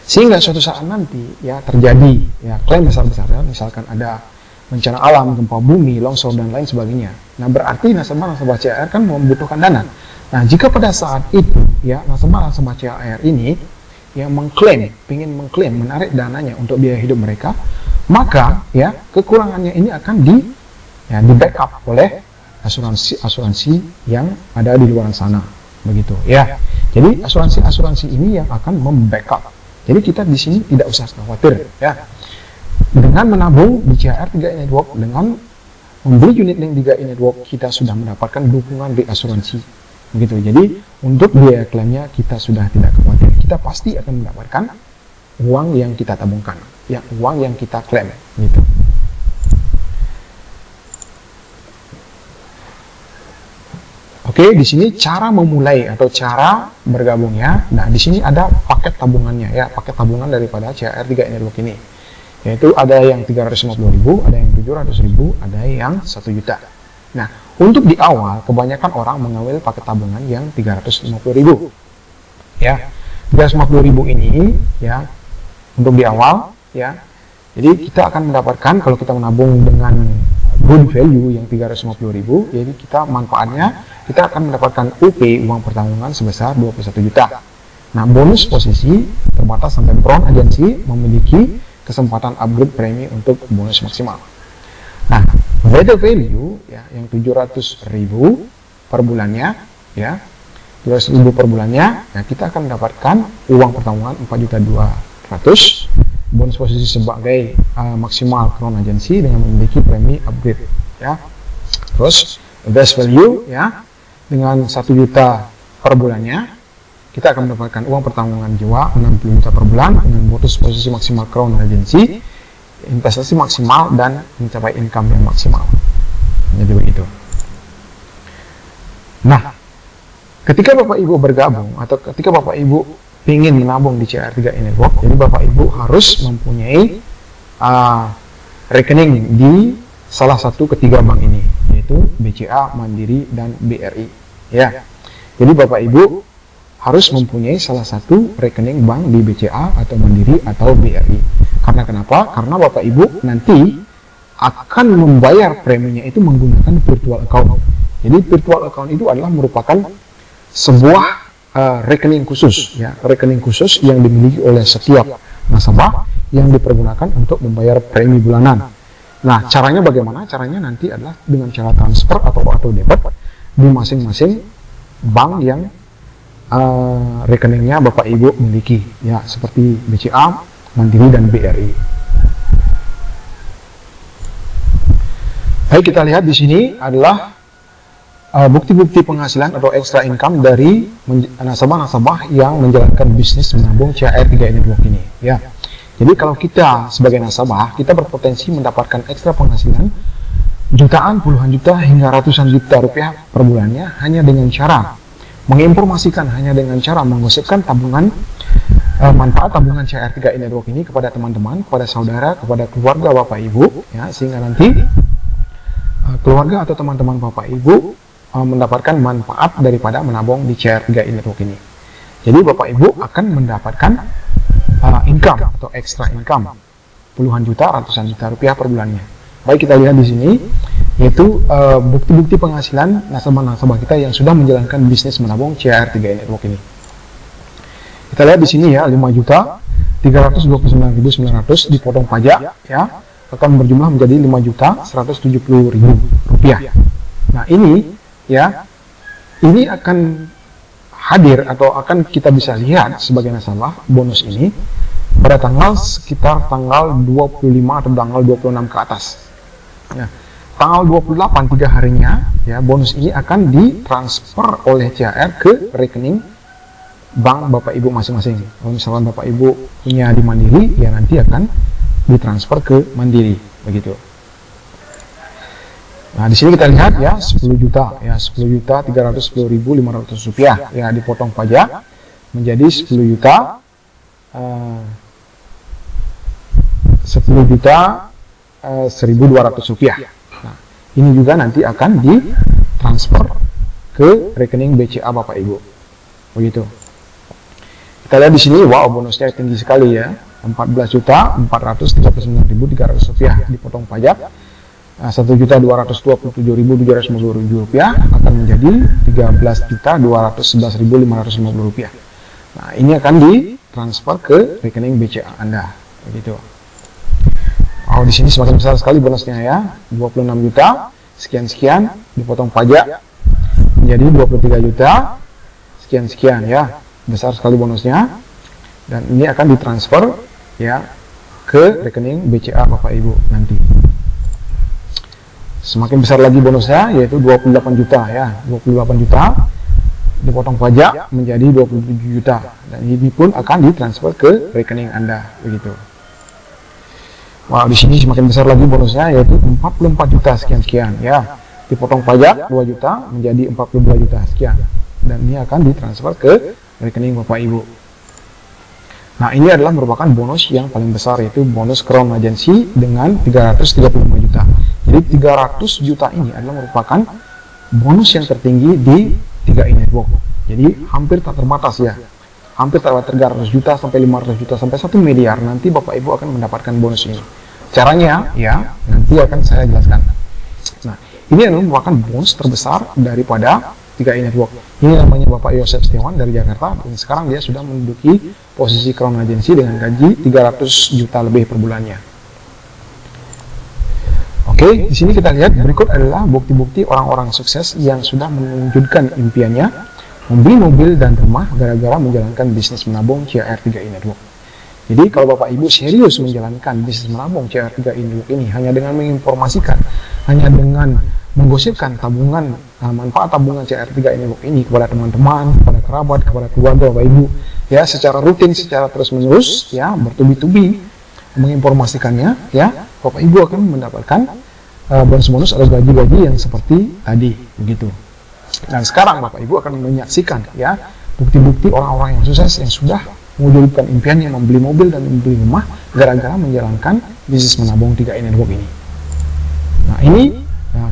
Sehingga suatu saat nanti ya terjadi ya klaim besar-besaran, misalkan ada bencana alam, gempa bumi, longsor dan lain sebagainya. Nah, berarti nasabah-nasabah CAR kan membutuhkan dana. Nah, jika pada saat itu ya nasabah-nasabah CAR ini yang ingin mengklaim menarik dananya untuk biaya hidup mereka, maka ya kekurangannya ini akan di backup oleh asuransi-asuransi yang ada di luar sana, begitu ya. Jadi asuransi-asuransi ini yang akan membackup. Jadi kita di sini tidak usah khawatir ya. Dengan menabung di CAR 3i Network, dengan membeli unit link 3i Network, kita sudah mendapatkan dukungan dari asuransi. Begitu. Jadi untuk biaya klaimnya kita sudah tidak khawatir. Kita pasti akan mendapatkan uang yang kita tabungkan, ya, uang yang kita klaim, gitu. Oke, di sini cara memulai atau cara bergabungnya. Nah, di sini ada paket tabungannya, ya, paket tabungan daripada CAR 3i Network ini. Yaitu ada yang 350.000, ada yang 700.000, ada yang 1 juta. Nah, untuk di awal, kebanyakan orang mengambil paket tabungan yang 350.000. Ya, 350.000 ini, ya, untuk di awal, ya. Jadi kita akan mendapatkan, kalau kita menabung dengan good value yang 350.000, jadi kita manfaatnya, kita akan mendapatkan UP, uang pertabungan sebesar 21 juta. Nah, bonus posisi terbatas sampai Brown Agency memiliki kesempatan upgrade premi untuk bonus maksimal. Nah, value ya yang 700.000 per bulannya ya. 700.000 per bulannya, ya kita akan mendapatkan uang pertabungan 4.200.000, bonus posisi sebagai maksimal Crown Agency dengan memiliki premi upgrade ya. Terus best value ya dengan 1 juta per bulannya, kita akan mendapatkan uang pertanggungan jiwa 60 juta per bulan dengan bonus posisi maksimal Crown Agency, investasi maksimal dan mencapai income yang maksimal. Jadi begitu. Nah, ketika Bapak Ibu bergabung atau ketika Bapak Ibu ingin menabung di CR3 Network, jadi Bapak Ibu harus mempunyai rekening di salah satu ketiga bank ini, yaitu BCA, Mandiri, dan BRI. Ya, jadi Bapak Ibu harus mempunyai salah satu rekening bank di BCA atau Mandiri atau BRI. Karena kenapa? Karena Bapak Ibu nanti akan membayar preminya itu menggunakan virtual account. Jadi virtual account itu adalah merupakan sebuah rekening khusus, ya, rekening khusus yang dimiliki oleh setiap nasabah yang dipergunakan untuk membayar premi bulanan. Nah, caranya bagaimana? Caranya nanti adalah dengan cara transfer atau auto debit di masing-masing bank yang rekeningnya Bapak Ibu miliki, ya, seperti BCA, Mandiri, dan BRI. Baik, kita lihat di sini adalah bukti-bukti penghasilan atau extra income dari nasabah-nasabah yang menjalankan bisnis menabung CR3 Network ini, ya. Jadi kalau kita sebagai nasabah, kita berpotensi mendapatkan ekstra penghasilan jutaan, puluhan juta, hingga ratusan juta rupiah per bulannya hanya dengan cara menginformasikan, hanya dengan cara menggosipkan tabungan, manfaat tabungan CR3 Network ini kepada teman-teman, kepada saudara, kepada keluarga Bapak Ibu, ya, sehingga nanti keluarga atau teman-teman Bapak Ibu mendapatkan manfaat daripada menabung di CR3 Network ini. Jadi Bapak Ibu akan mendapatkan income atau extra income puluhan juta, ratusan juta rupiah per bulannya. Baik, kita lihat di sini yaitu bukti-bukti penghasilan nasabah-nasabah kita yang sudah menjalankan bisnis menabung CR3 Network ini. Kita lihat di sini ya, 5.329.900 dipotong pajak, ya, akan berjumlah menjadi 5.170.000 rupiah. Nah, ini ya, ini akan hadir atau akan kita bisa lihat sebagai nasabah bonus ini pada sekitar tanggal 25 atau tanggal 26 ke atas. Ya, tanggal 28 3 harinya, ya, bonus ini akan ditransfer oleh CR ke rekening bank Bapak Ibu masing-masing. Kalau misalkan Bapak Ibu punya di Mandiri, ya nanti akan ditransfer ke Mandiri, begitu. Nah, di sini kita lihat ya 10 juta, ya 10.310.500 rupiah, ya, dipotong pajak menjadi 10 juta 1.200 rupiah. Nah, ini juga nanti akan ditransfer ke rekening BCA Bapak Ibu, begitu. Kita lihat di sini, wow, bonusnya tinggi sekali ya, 14.439.300 rupiah dipotong pajak. 1.227.750 rupiah akan menjadi 13.211.550 rupiah. Nah, ini akan ditransfer ke rekening BCA Anda, begitu. Oh, di sini semakin besar sekali bonusnya ya, 26 juta sekian-sekian dipotong pajak menjadi 23 juta sekian-sekian, ya, besar sekali bonusnya, dan ini akan ditransfer ya ke rekening BCA Bapak Ibu nanti. Semakin besar lagi bonusnya, yaitu 28 juta ya, 28 juta dipotong pajak menjadi 27 juta, dan ini pun akan ditransfer ke rekening Anda, begitu. Wow, di sini semakin besar lagi bonusnya, yaitu 44 juta sekian-sekian ya, dipotong pajak 2 juta menjadi 42 juta sekian, dan ini akan ditransfer ke rekening Bapak Ibu. Nah, ini adalah merupakan bonus yang paling besar, yaitu bonus Crown Agency dengan 335 juta. Jadi 300 juta ini adalah merupakan bonus yang tertinggi di 3i Network. Jadi hampir tak terbatas ya. Hampir tak 300 juta sampai 500 juta sampai 1 miliar nanti Bapak Ibu akan mendapatkan bonus ini. Caranya ya nanti akan saya jelaskan. Nah, ini adalah merupakan bonus terbesar daripada 3i Network. Ini namanya Bapak Yosef Setiawan dari Jakarta, dan sekarang dia sudah menduduki posisi Crown Agency dengan gaji 300 juta lebih per bulannya. Oke, di sini kita lihat berikut adalah bukti-bukti orang-orang sukses yang sudah mewujudkan impiannya membeli mobil dan rumah gara-gara menjalankan bisnis menabung CR3i Network. Jadi kalau Bapak Ibu serius menjalankan bisnis menabung CR3 Network ini hanya dengan menginformasikan, hanya dengan menggosipkan tabungan, manfaat tabungan CR3 Network ini kepada teman-teman, kepada kerabat, kepada keluarga Bapak Ibu, ya secara rutin, secara terus-menerus, ya bertubi-tubi menginformasikannya, ya Bapak Ibu akan mendapatkan bonus-bonus atau gaji-gaji yang seperti tadi, begitu. Dan sekarang Bapak Ibu akan menyaksikan, ya bukti-bukti orang-orang yang sukses yang sudah mewujudkan impiannya membeli mobil dan membeli rumah gara-gara menjalankan bisnis menabung 3i Network ini. Nah ini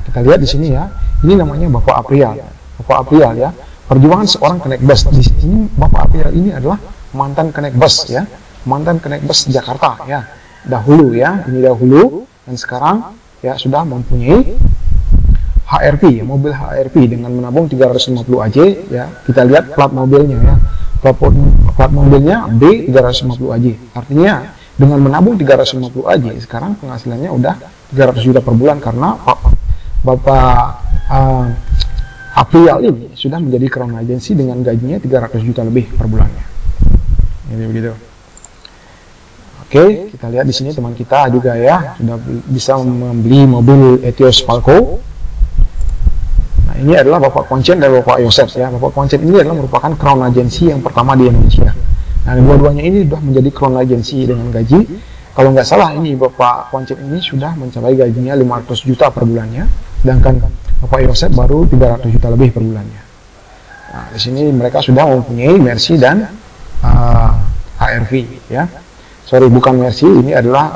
kita lihat di sini ya, ini namanya Bapak Aprial. Bapak Aprial ya, perjuangan seorang Connect Bus. Di sini Bapak Aprial ini adalah mantan Connect Bus ya, mantan Connect Bus Jakarta ya. Dahulu ya, ini dahulu dan sekarang ya sudah mempunyai HRV, ya, mobil HRV dengan menabung 350 AJ ya. Kita lihat plat mobilnya ya. Plat mobilnya B350 AJ. Artinya dengan menabung 350 AJ sekarang penghasilannya udah 300 juta per bulan karena Bapak Aprial ini sudah menjadi crown agency dengan gajinya 300 juta lebih per bulannya. Jadi begitu. Oke, kita lihat di sini teman kita juga ya sudah bisa membeli mobil Etios Falco. Ini adalah Bapak Konsen dan Bapak Yosef ya. Bapak Konsen ini adalah merupakan crown agency yang pertama di Indonesia. Nah, dua-duanya ini sudah menjadi crown agency dengan gaji, kalau nggak salah ini Bapak Konsen ini sudah mencapai gajinya 500 juta per bulannya, sedangkan Bapak Yosef baru 300 juta lebih per bulannya. Nah, di sini mereka sudah mempunyai Mercy dan HRV ya. Sorry, bukan Mercy, ini adalah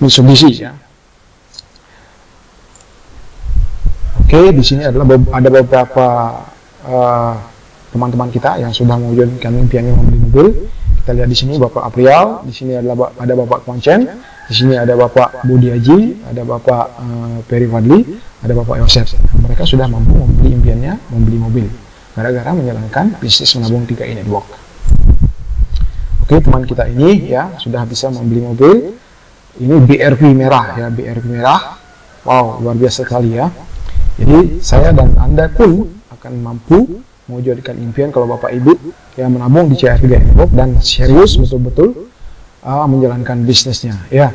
Mitsubishi ya. Oke, di sini adalah ada beberapa teman-teman kita yang sudah mewujudkan impiannya membeli mobil. Kita lihat di sini Bapak Aprial, di sini adalah ada Bapak Konsen, di sini ada Bapak Budi Haji, ada Bapak Peri Fadli, ada Bapak Yosef. Mereka sudah mampu membeli impiannya membeli mobil gara-gara menjalankan bisnis menabung 3i Network. Oke, teman kita ini ya sudah bisa membeli mobil. Ini BRV merah ya, BRV merah. Wow, luar biasa sekali ya. Jadi saya dan Anda pun akan mampu mewujudkan impian kalau Bapak Ibu yang menabung di CR3 Network dan serius betul-betul menjalankan bisnisnya ya.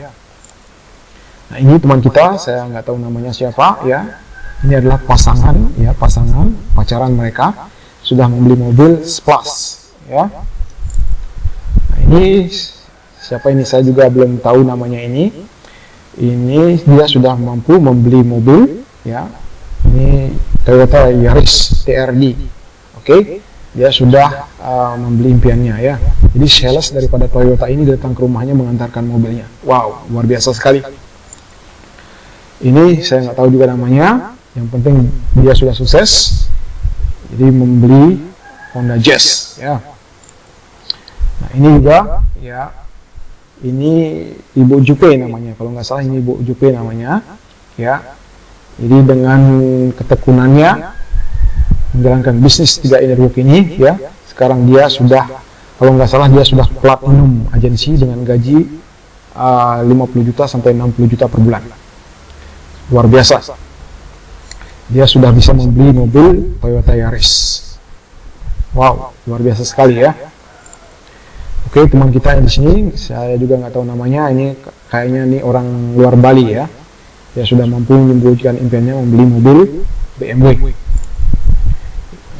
Nah ini teman kita, saya nggak tahu namanya siapa ya. Ini adalah pasangan ya, pacaran mereka sudah membeli mobil Splash ya. Nah ini siapa ini, saya juga belum tahu namanya ini. Ini dia sudah mampu membeli mobil ya. Ini Toyota Yaris TRD. Oke, dia sudah membeli impiannya ya. Jadi sales daripada Toyota ini datang ke rumahnya mengantarkan mobilnya. Wow, luar biasa sekali. Ini saya nggak tahu juga namanya. Yang penting dia sudah sukses. Jadi membeli Honda Jazz ya. Nah ini juga ya. Ini Ibu Jupe namanya. Kalau nggak salah ini Ibu Jupe namanya ya. Jadi dengan ketekunannya menjalankan bisnis 3i Network ini ya, sekarang dia sudah, kalau nggak salah dia sudah platinum agensi dengan gaji 50 juta sampai 60 juta per bulan. Luar biasa. Dia sudah bisa membeli mobil Toyota Yaris. Wow, luar biasa sekali ya. Oke, teman kita yang di sini, saya juga nggak tahu namanya. Ini kayaknya nih orang luar Bali ya. Dia sudah mampu mewujudkan impiannya membeli mobil BMW.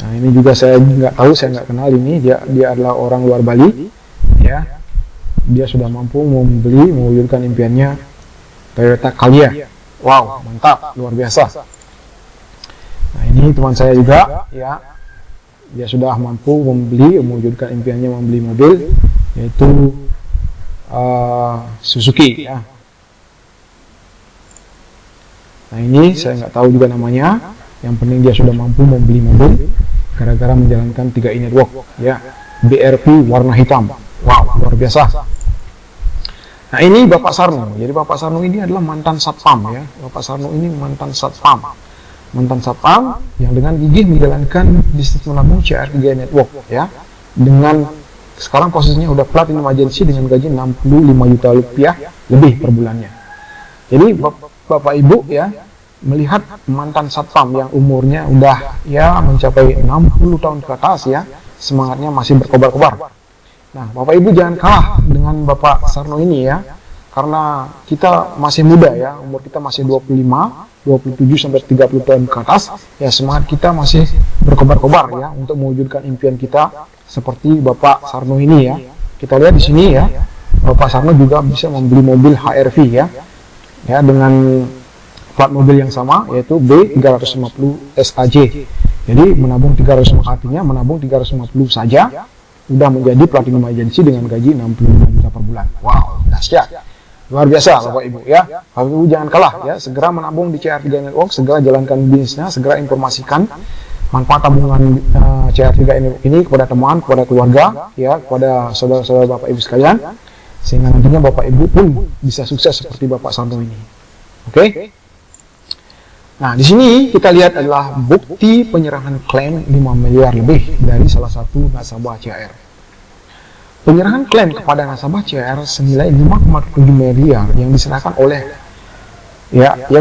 Nah ini juga saya nggak tahu, saya nggak kenal ini. Dia adalah orang luar Bali, ya. Dia sudah mampu mewujudkan impiannya Toyota Calya. Wow, mantap, luar biasa. Nah ini teman saya juga, ya. Dia sudah mampu mewujudkan impiannya membeli mobil, yaitu Suzuki, ya. Nah ini saya nggak tahu juga namanya. Yang penting dia sudah mampu membeli mobil gara-gara menjalankan 3i Network ya. BRV warna hitam. Wow, luar biasa. Nah ini Bapak Sarno. Jadi Bapak Sarno ini adalah mantan satpam ya. Bapak Sarno ini mantan satpam. Mantan satpam yang dengan gigih menjalankan bisnis menabung CR3 Network ya. Dengan sekarang posisinya udah platinum agency dengan gaji 65 juta rupiah lebih per bulannya. Jadi Bapak Ibu ya melihat mantan satpam yang umurnya udah ya mencapai 60 tahun ke atas ya, semangatnya masih berkobar-kobar. Nah, Bapak Ibu jangan kalah dengan Bapak Sarno ini ya. Karena kita masih muda ya, umur kita masih 25, 27 sampai 30 tahun ke atas. Ya, semangat kita masih berkobar-kobar ya untuk mewujudkan impian kita seperti Bapak Sarno ini ya. Kita lihat di sini ya. Bapak Sarno juga bisa membeli mobil HR-V ya. Ya, dengan plat mobil yang sama yaitu B350 SAJ. Jadi menabung 350, artinya menabung 350 saja udah menjadi platinum agency dengan gaji 65 juta per bulan. Wow, dahsyat. Luar biasa Bapak Ibu ya. Bapak Ibu jangan kalah ya, segera menabung di CR3 Network, segera jalankan bisnisnya, segera informasikan manfaat tabungan CR3 ini kepada teman, kepada keluarga ya, kepada saudara-saudara Bapak Ibu sekalian, sehingga nantinya Bapak Ibu pun bisa sukses seperti Bapak Sarno ini. Oke? Nah, di sini kita lihat adalah bukti penyerahan klaim 5 miliar lebih dari salah satu nasabah CR. Penyerahan klaim kepada nasabah CR senilai 5,7 miliar yang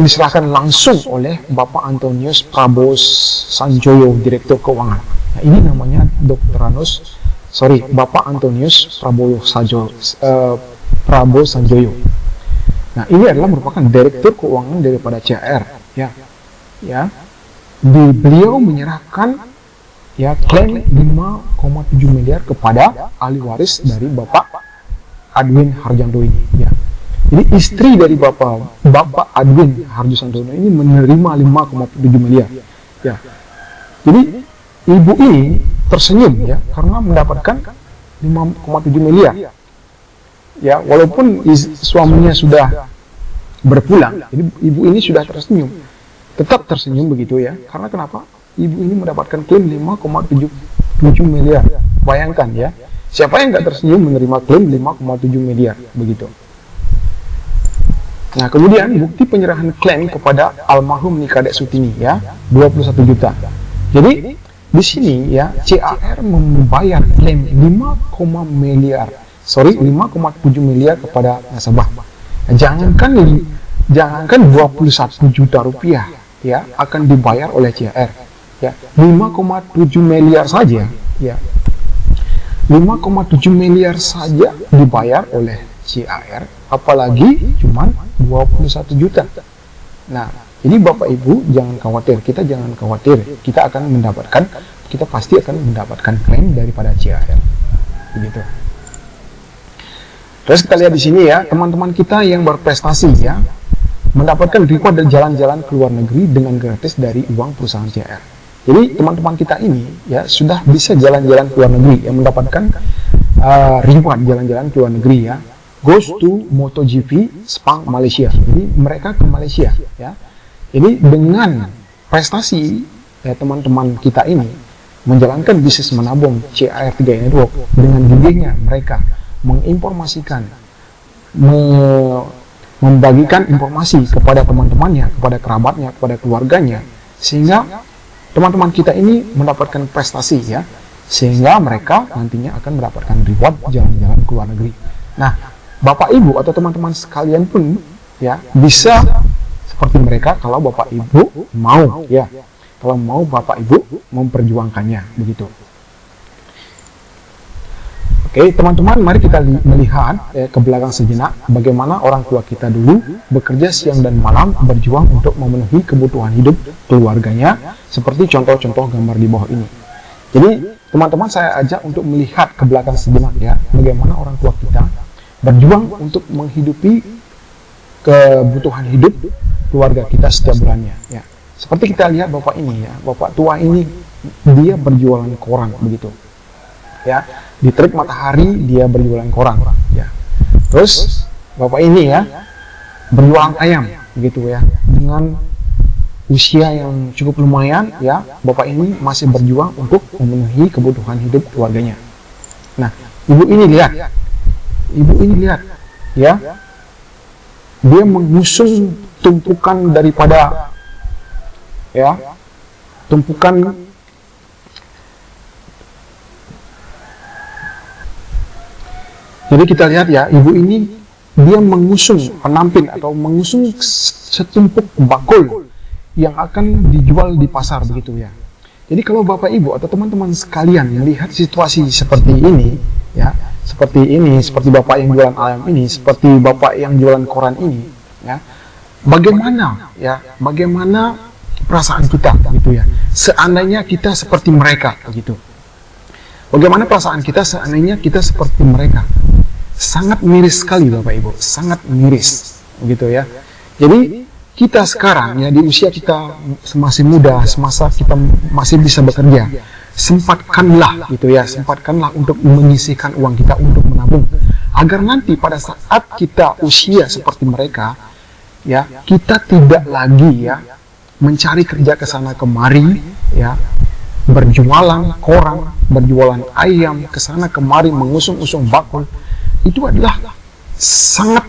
diserahkan langsung oleh Bapak Antonius Prabowo Sanjoyo, Direktur Keuangan. Nah, ini namanya Bapak Antonius Prabowo Sanjoyo. Nah, ini adalah merupakan Direktur Keuangan daripada CR ya. Beliau menyerahkan ya klaim 5,7 miliar kepada ahli waris dari Bapak Adwin Harjanto ini ya. Jadi istri dari Bapak Adwin Harjanto ini menerima 5,7 miliar ya. Jadi ibu ini tersenyum ya karena mendapatkan 5,7 miliar ya, walaupun suaminya sudah berpulang. Jadi ibu ini sudah tersenyum, tetap tersenyum begitu ya, karena kenapa? Ibu ini mendapatkan klaim 5,7 miliar. Bayangkan ya, siapa yang nggak tersenyum menerima klaim 5,7 miliar begitu. Nah, kemudian bukti penyerahan klaim kepada almarhum Nikadek Sutini ya, 21 juta. Jadi di sini ya CAR membayar klaim 5,7 miliar kepada nasabah. Nah, jangankan 21 juta rupiah ya akan dibayar oleh CAR. Ya, 5,7 miliar saja ya. 5,7 miliar saja dibayar oleh CAR, apalagi cuma 21 juta. Nah, jadi Bapak Ibu jangan khawatir, kita pasti akan mendapatkan klaim daripada CAR. Begitu. Terus kita lihat di sini ya, teman-teman kita yang berprestasi ya, mendapatkan reward dan jalan-jalan ke luar negeri dengan gratis dari uang perusahaan CAR. Jadi teman-teman kita ini ya sudah bisa jalan-jalan ke luar negeri, yang mendapatkan reward jalan-jalan ke luar negeri ya. Goes to MotoGP Sepang Malaysia. Jadi mereka ke Malaysia ya. Jadi dengan prestasi ya teman-teman kita ini menjalankan bisnis menabung CR3 Network dengan gigihnya mereka menginformasikan, membagikan informasi kepada teman-temannya, kepada kerabatnya, kepada keluarganya, sehingga teman-teman kita ini mendapatkan prestasi ya, sehingga mereka nantinya akan mendapatkan reward jalan-jalan ke luar negeri. Nah, Bapak Ibu atau teman-teman sekalian pun ya bisa seperti mereka kalau Bapak Ibu mau ya, kalau mau Bapak Ibu memperjuangkannya begitu. Oke, teman-teman, mari kita melihat ke belakang sejenak bagaimana orang tua kita dulu bekerja siang dan malam berjuang untuk memenuhi kebutuhan hidup keluarganya, seperti contoh-contoh gambar di bawah ini. Jadi, teman-teman, saya ajak untuk melihat ke belakang sejenak ya, bagaimana orang tua kita berjuang untuk menghidupi kebutuhan hidup keluarga kita setiap bulannya ya. Seperti kita lihat Bapak ini ya, Bapak tua ini dia berjualan koran begitu. Ya, di terik matahari dia berjualan koran ya. Terus Bapak ini ya berjualan ayam begitu ya, dengan usia yang cukup lumayan ya, Bapak ini masih berjuang untuk memenuhi kebutuhan hidup keluarganya. Nah, ibu ini lihat ya, dia mengusung tumpukan daripada ya, tumpukan jadi kita lihat ya, ibu ini dia mengusung penampil atau mengusung setumpuk bakul yang akan dijual di pasar begitu ya. Jadi kalau Bapak Ibu atau teman-teman sekalian melihat situasi seperti ini ya, seperti ini, seperti bapak yang jualan ayam ini, seperti bapak yang jualan koran ini, ya, bagaimana perasaan kita, gitu ya, seandainya kita seperti mereka, begitu. Bagaimana perasaan kita seandainya kita seperti mereka? Sangat miris sekali, Bapak Ibu, sangat miris, begitu ya. Jadi kita sekarang ya di usia kita masih muda, semasa kita masih bisa bekerja, sempatkanlah, gitu ya, sempatkanlah untuk menyisihkan uang kita untuk menabung, agar nanti pada saat kita usia seperti mereka, ya, kita tidak lagi ya mencari kerja ke sana kemari, ya, berjualan koran, berjualan ayam ke sana kemari, mengusung-usung bakul. Itu adalah sangat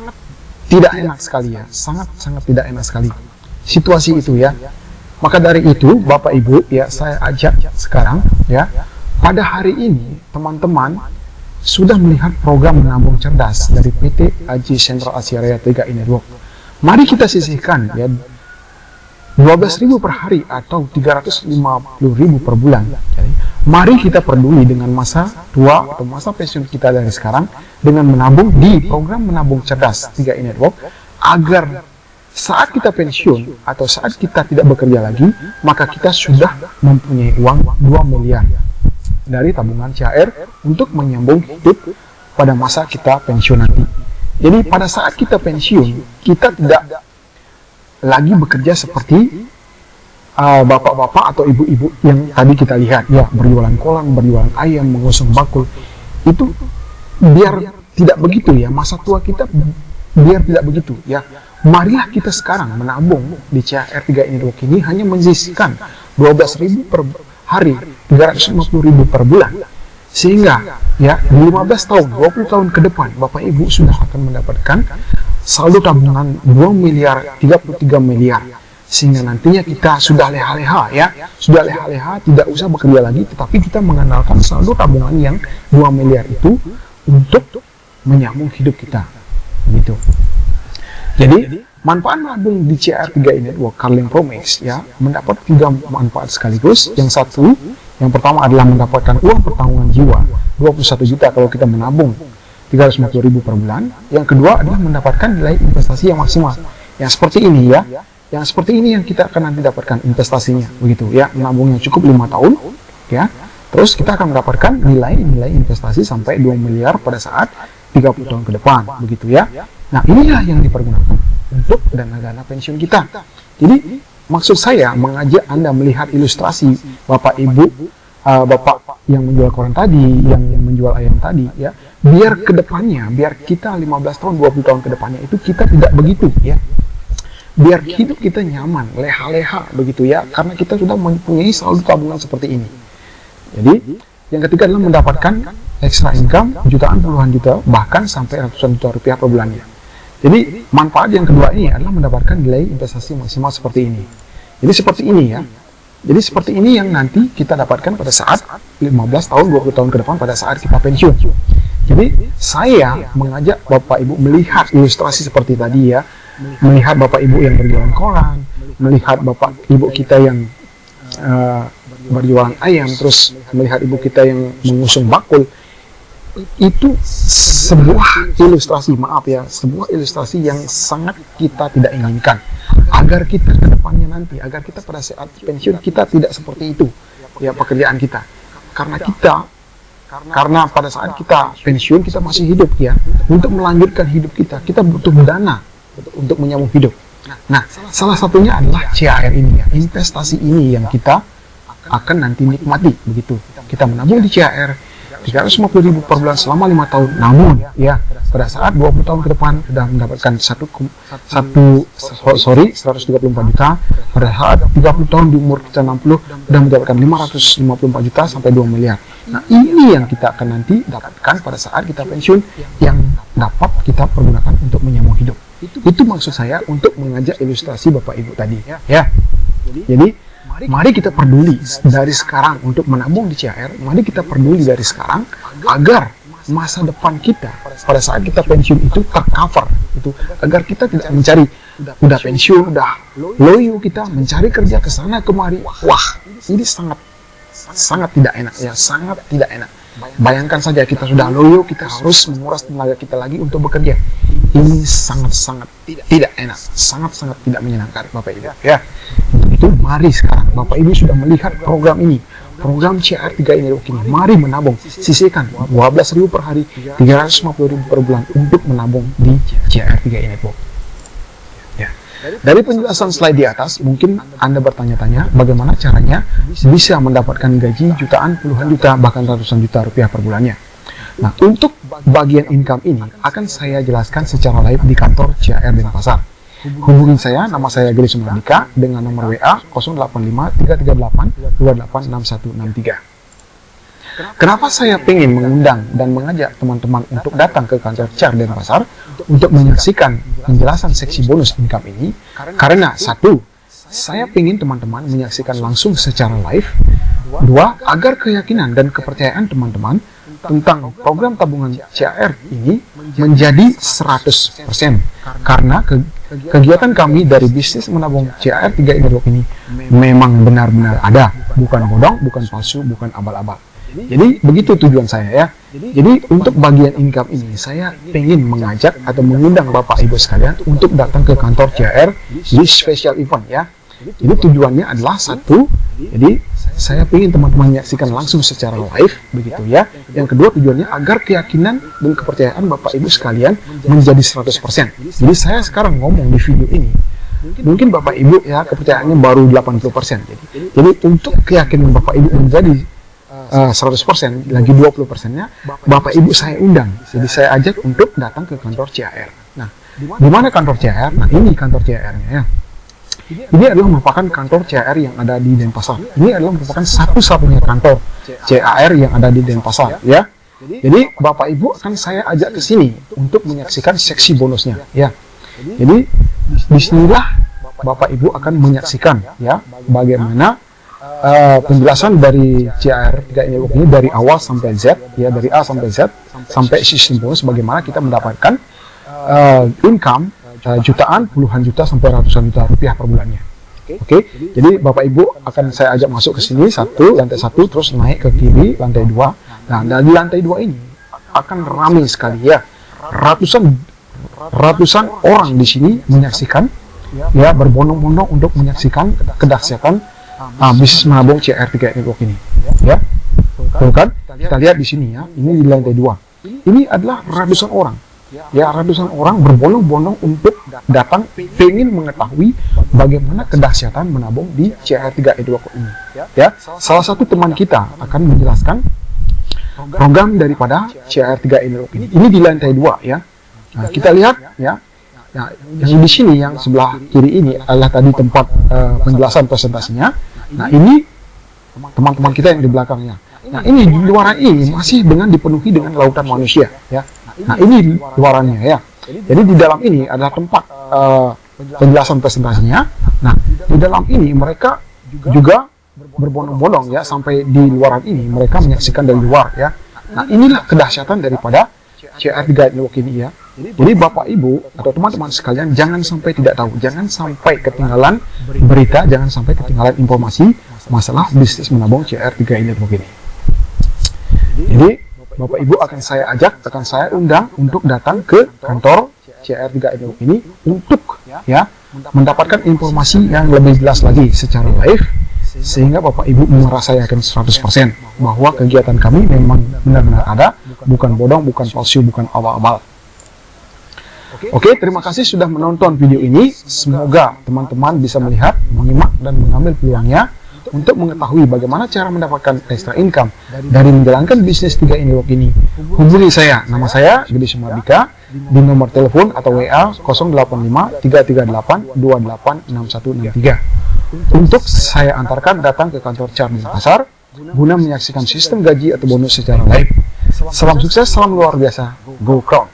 tidak enak sekali ya, sangat tidak enak sekali situasi itu ya. Maka dari itu Bapak Ibu ya, saya ajak sekarang ya, pada hari ini teman-teman sudah melihat program menabung cerdas dari PT Aji Sentral Asia Raya 3 Network. Mari kita sisihkan ya 12.000 per hari atau 350.000 per bulan. Jadi, mari kita peduli dengan masa tua atau masa pensiun kita dari sekarang dengan menabung di program menabung cerdas 3 Network, agar saat kita pensiun atau saat kita tidak bekerja lagi, maka kita sudah mempunyai uang 2 miliar dari tabungan CHR untuk menyambung hidup pada masa kita pensiun nanti. Jadi pada saat kita pensiun, kita tidak lagi bekerja seperti bapak-bapak atau ibu-ibu yang tadi kita lihat ya, berjualan kolang, berjualan ayam, mengusung bakul. Itu biar tidak begitu ya, masa tua kita biar tidak begitu ya. Marilah kita sekarang menabung di CHR 3 Network ini hanya menyisihkan 12.000 per hari, 350.000 per bulan, sehingga ya di 15 tahun, 20 tahun ke depan Bapak Ibu sudah akan mendapatkan saldo tabungan 2 miliar 33 miliar, sehingga nantinya kita sudah leha-leha ya, sudah leha-leha, tidak usah bekerja lagi, tetapi kita mengandalkan saldo tabungan yang 2 miliar itu untuk menyambung hidup kita, gitu. Jadi manfaat menabung di CHR 3 Network Carling Promax ya, mendapat 3 manfaat sekaligus. Yang satu, yang pertama adalah mendapatkan uang pertanggungan jiwa 21 juta kalau kita menabung 350.000 per bulan. Yang kedua adalah mendapatkan nilai investasi yang maksimal. Yang seperti ini ya, yang seperti ini yang kita akan nanti dapatkan investasinya, begitu ya. Menabungnya cukup 5 tahun ya. Terus kita akan mendapatkan nilai investasi sampai 2 miliar pada saat 30 tahun ke depan, begitu ya. Nah, inilah yang dipergunakan untuk dana-dana pensiun kita. Jadi, maksud saya mengajak Anda melihat ilustrasi Bapak Ibu, Bapak yang menjual koran tadi, yang menjual ayam tadi, ya, biar kedepannya, biar kita 15 tahun, 20 tahun kedepannya itu kita tidak begitu, ya. Biar hidup kita nyaman, leha-leha, begitu ya, karena kita sudah mempunyai saldo tabungan seperti ini. Jadi, yang ketiga adalah mendapatkan extra income, jutaan, puluhan juta, bahkan sampai ratusan juta rupiah per bulannya. Jadi, manfaat yang kedua ini adalah mendapatkan nilai investasi maksimal seperti ini. Jadi, seperti ini ya. Jadi, seperti ini yang nanti kita dapatkan pada saat 15 tahun, 20 tahun ke depan pada saat kita pensiun. Jadi, saya mengajak Bapak Ibu melihat ilustrasi seperti tadi ya. Melihat Bapak Ibu yang berjualan koran, melihat Bapak Ibu kita yang berjualan ayam, terus melihat ibu kita yang mengusung bakul. Itu sebuah ilustrasi, maaf ya, sebuah ilustrasi yang sangat kita tidak inginkan, agar kita ke depannya nanti, agar kita pada saat pensiun kita tidak seperti itu ya pekerjaan kita, karena pada saat kita pensiun kita masih hidup ya, untuk melanjutkan hidup kita butuh dana untuk menyambung hidup. Nah, salah satunya adalah CHR ini ya, investasi ini yang kita akan nanti nikmati, begitu. Kita menabung di CHR 350.000 per bulan selama 5 tahun. Namun ya, pada saat 20 tahun ke depan sudah mendapatkan 134 juta. Pada saat 30 tahun di umur kita 60 sudah mendapatkan 554 juta sampai 2 miliar. Nah, ini yang kita akan nanti dapatkan pada saat kita pensiun, yang dapat kita pergunakan untuk menyambung hidup. Itu maksud saya untuk mengajak ilustrasi Bapak Ibu tadi ya. Jadi mari kita peduli dari sekarang untuk menabung di CHR. Mari kita peduli dari sekarang agar masa depan kita pada saat kita pensiun itu tercover, itu agar kita tidak mencari udah pensiun, udah loyo kita mencari kerja ke sana kemari. Wah, ini sangat tidak enak ya, sangat tidak enak. Bayangkan saja kita sudah loyo, kita harus menguras tenaga kita lagi untuk bekerja. Ini sangat-sangat tidak enak, sangat-sangat tidak menyenangkan Bapak Ibu ya. Itu mari sekarang Bapak Ibu sudah melihat program ini, program CR3 Network ini, mari menabung, sisihkan 12.000 per hari, 350.000 per bulan untuk menabung di CR3 Network. Ya. Dari penjelasan slide di atas, mungkin Anda bertanya-tanya bagaimana caranya bisa mendapatkan gaji jutaan, puluhan juta, bahkan ratusan juta rupiah per bulannya. Nah, untuk bagian income ini akan saya jelaskan secara live di kantor CR Denpasar. Hubungi saya, nama saya Gary Sumandika dengan nomor WA 085338 Kenapa saya ingin mengundang dan mengajak teman-teman untuk datang ke kantor CR Denpasar untuk menyaksikan penjelasan seksi bonus income ini? Karena satu, saya ingin teman-teman menyaksikan langsung secara live. Dua, agar keyakinan dan kepercayaan teman-teman tentang program tabungan CR ini menjadi 100%. Karena kegiatan kami dari bisnis menabung CR3 Network ini memang benar-benar ada, bukan bodong, bukan palsu, bukan abal-abal. Jadi begitu tujuan saya ya. Jadi untuk bagian income ini saya ingin mengajak atau mengundang Bapak Ibu sekalian untuk datang ke kantor CR di special event ya. Jadi tujuannya adalah satu, jadi saya ingin teman-teman menyaksikan langsung secara live begitu ya. Yang kedua tujuannya agar keyakinan dan kepercayaan Bapak Ibu sekalian menjadi 100%. Jadi saya sekarang ngomong di video ini, mungkin Bapak Ibu ya kepercayaannya baru 80%. Jadi untuk keyakinan Bapak Ibu menjadi 100%, lagi 20%-nya Bapak Ibu saya undang. Jadi saya ajak untuk datang ke kantor CR. Nah, di mana kantor CR? Nah, ini kantor CR-nya ya. Ini adalah merupakan kantor CR yang ada di Denpasar. Ini adalah merupakan satu-satunya kantor CR yang ada di Denpasar ya. Jadi Bapak Ibu akan saya ajak ke sini untuk menyaksikan seksi bonusnya ya. Jadi disinilah Bapak Ibu akan menyaksikan ya bagaimana penjelasan dari CR3 Network ini dari awal sampai Z ya, dari A sampai Z sampai sistem bonus, bagaimana kita mendapatkan income jutaan, puluhan juta sampai ratusan juta rupiah per bulannya. Oke. Jadi Bapak Ibu akan saya ajak masuk ke sini lantai satu, terus naik ke kiri lantai 2. Nah, dari lantai 2 ini akan ramai sekali ya. Ratusan orang di sini menyaksikan ya, berbondong-bondong untuk menyaksikan kedahsyatan bisnis menabung CR3 Network ini. Ya. Tuh kan? Kita lihat di sini ya. Ini di lantai 2. Ini adalah ratusan orang. Ya, ratusan orang berbondong-bondong untuk datang ingin mengetahui bagaimana kedahsyatan menabung di CR3 Network ini. Ya, salah satu teman kita akan menjelaskan program daripada CR3 Network ini. Ini di lantai 2 ya. Nah, kita lihat ya. Nah, yang di sini yang sebelah kiri ini adalah tadi tempat penjelasan presentasinya. Nah, ini teman-teman kita yang di belakangnya. Nah, ini di luaran ini masih dipenuhi dengan lautan manusia ya. Nah, ini luarannya ya. Jadi di dalam ini adalah tempat penjelasan presentasinya. Nah, di dalam ini mereka juga berbondong-bondong ya, sampai di luaran ini mereka menyaksikan dari luar ya. Nah, inilah kedahsyatan daripada CR3 Network ini ya. Jadi Bapak Ibu atau teman-teman sekalian jangan sampai tidak tahu, jangan sampai ketinggalan berita, jangan sampai ketinggalan informasi masalah bisnis menabung CR3 Network ini. Jadi Bapak Ibu akan saya ajak, akan saya undang untuk datang ke kantor CR3 Network ini untuk ya mendapatkan informasi yang lebih jelas lagi secara live, sehingga Bapak Ibu merasa yakin 100% bahwa kegiatan kami memang benar-benar ada, bukan bodong, bukan palsu, bukan abal-abal. Oke, terima kasih sudah menonton video ini. Semoga teman-teman bisa melihat, menyimak, dan mengambil peluangnya untuk mengetahui bagaimana cara mendapatkan extra income dari menjalankan bisnis 3 Network ini. Hubungi saya, nama saya Gary Sumandika, di nomor telepon atau WA 085338286163 untuk saya antarkan datang ke kantor CR Denpasar guna menyaksikan sistem gaji atau bonus secara live. Salam sukses, salam luar biasa, Go Crown!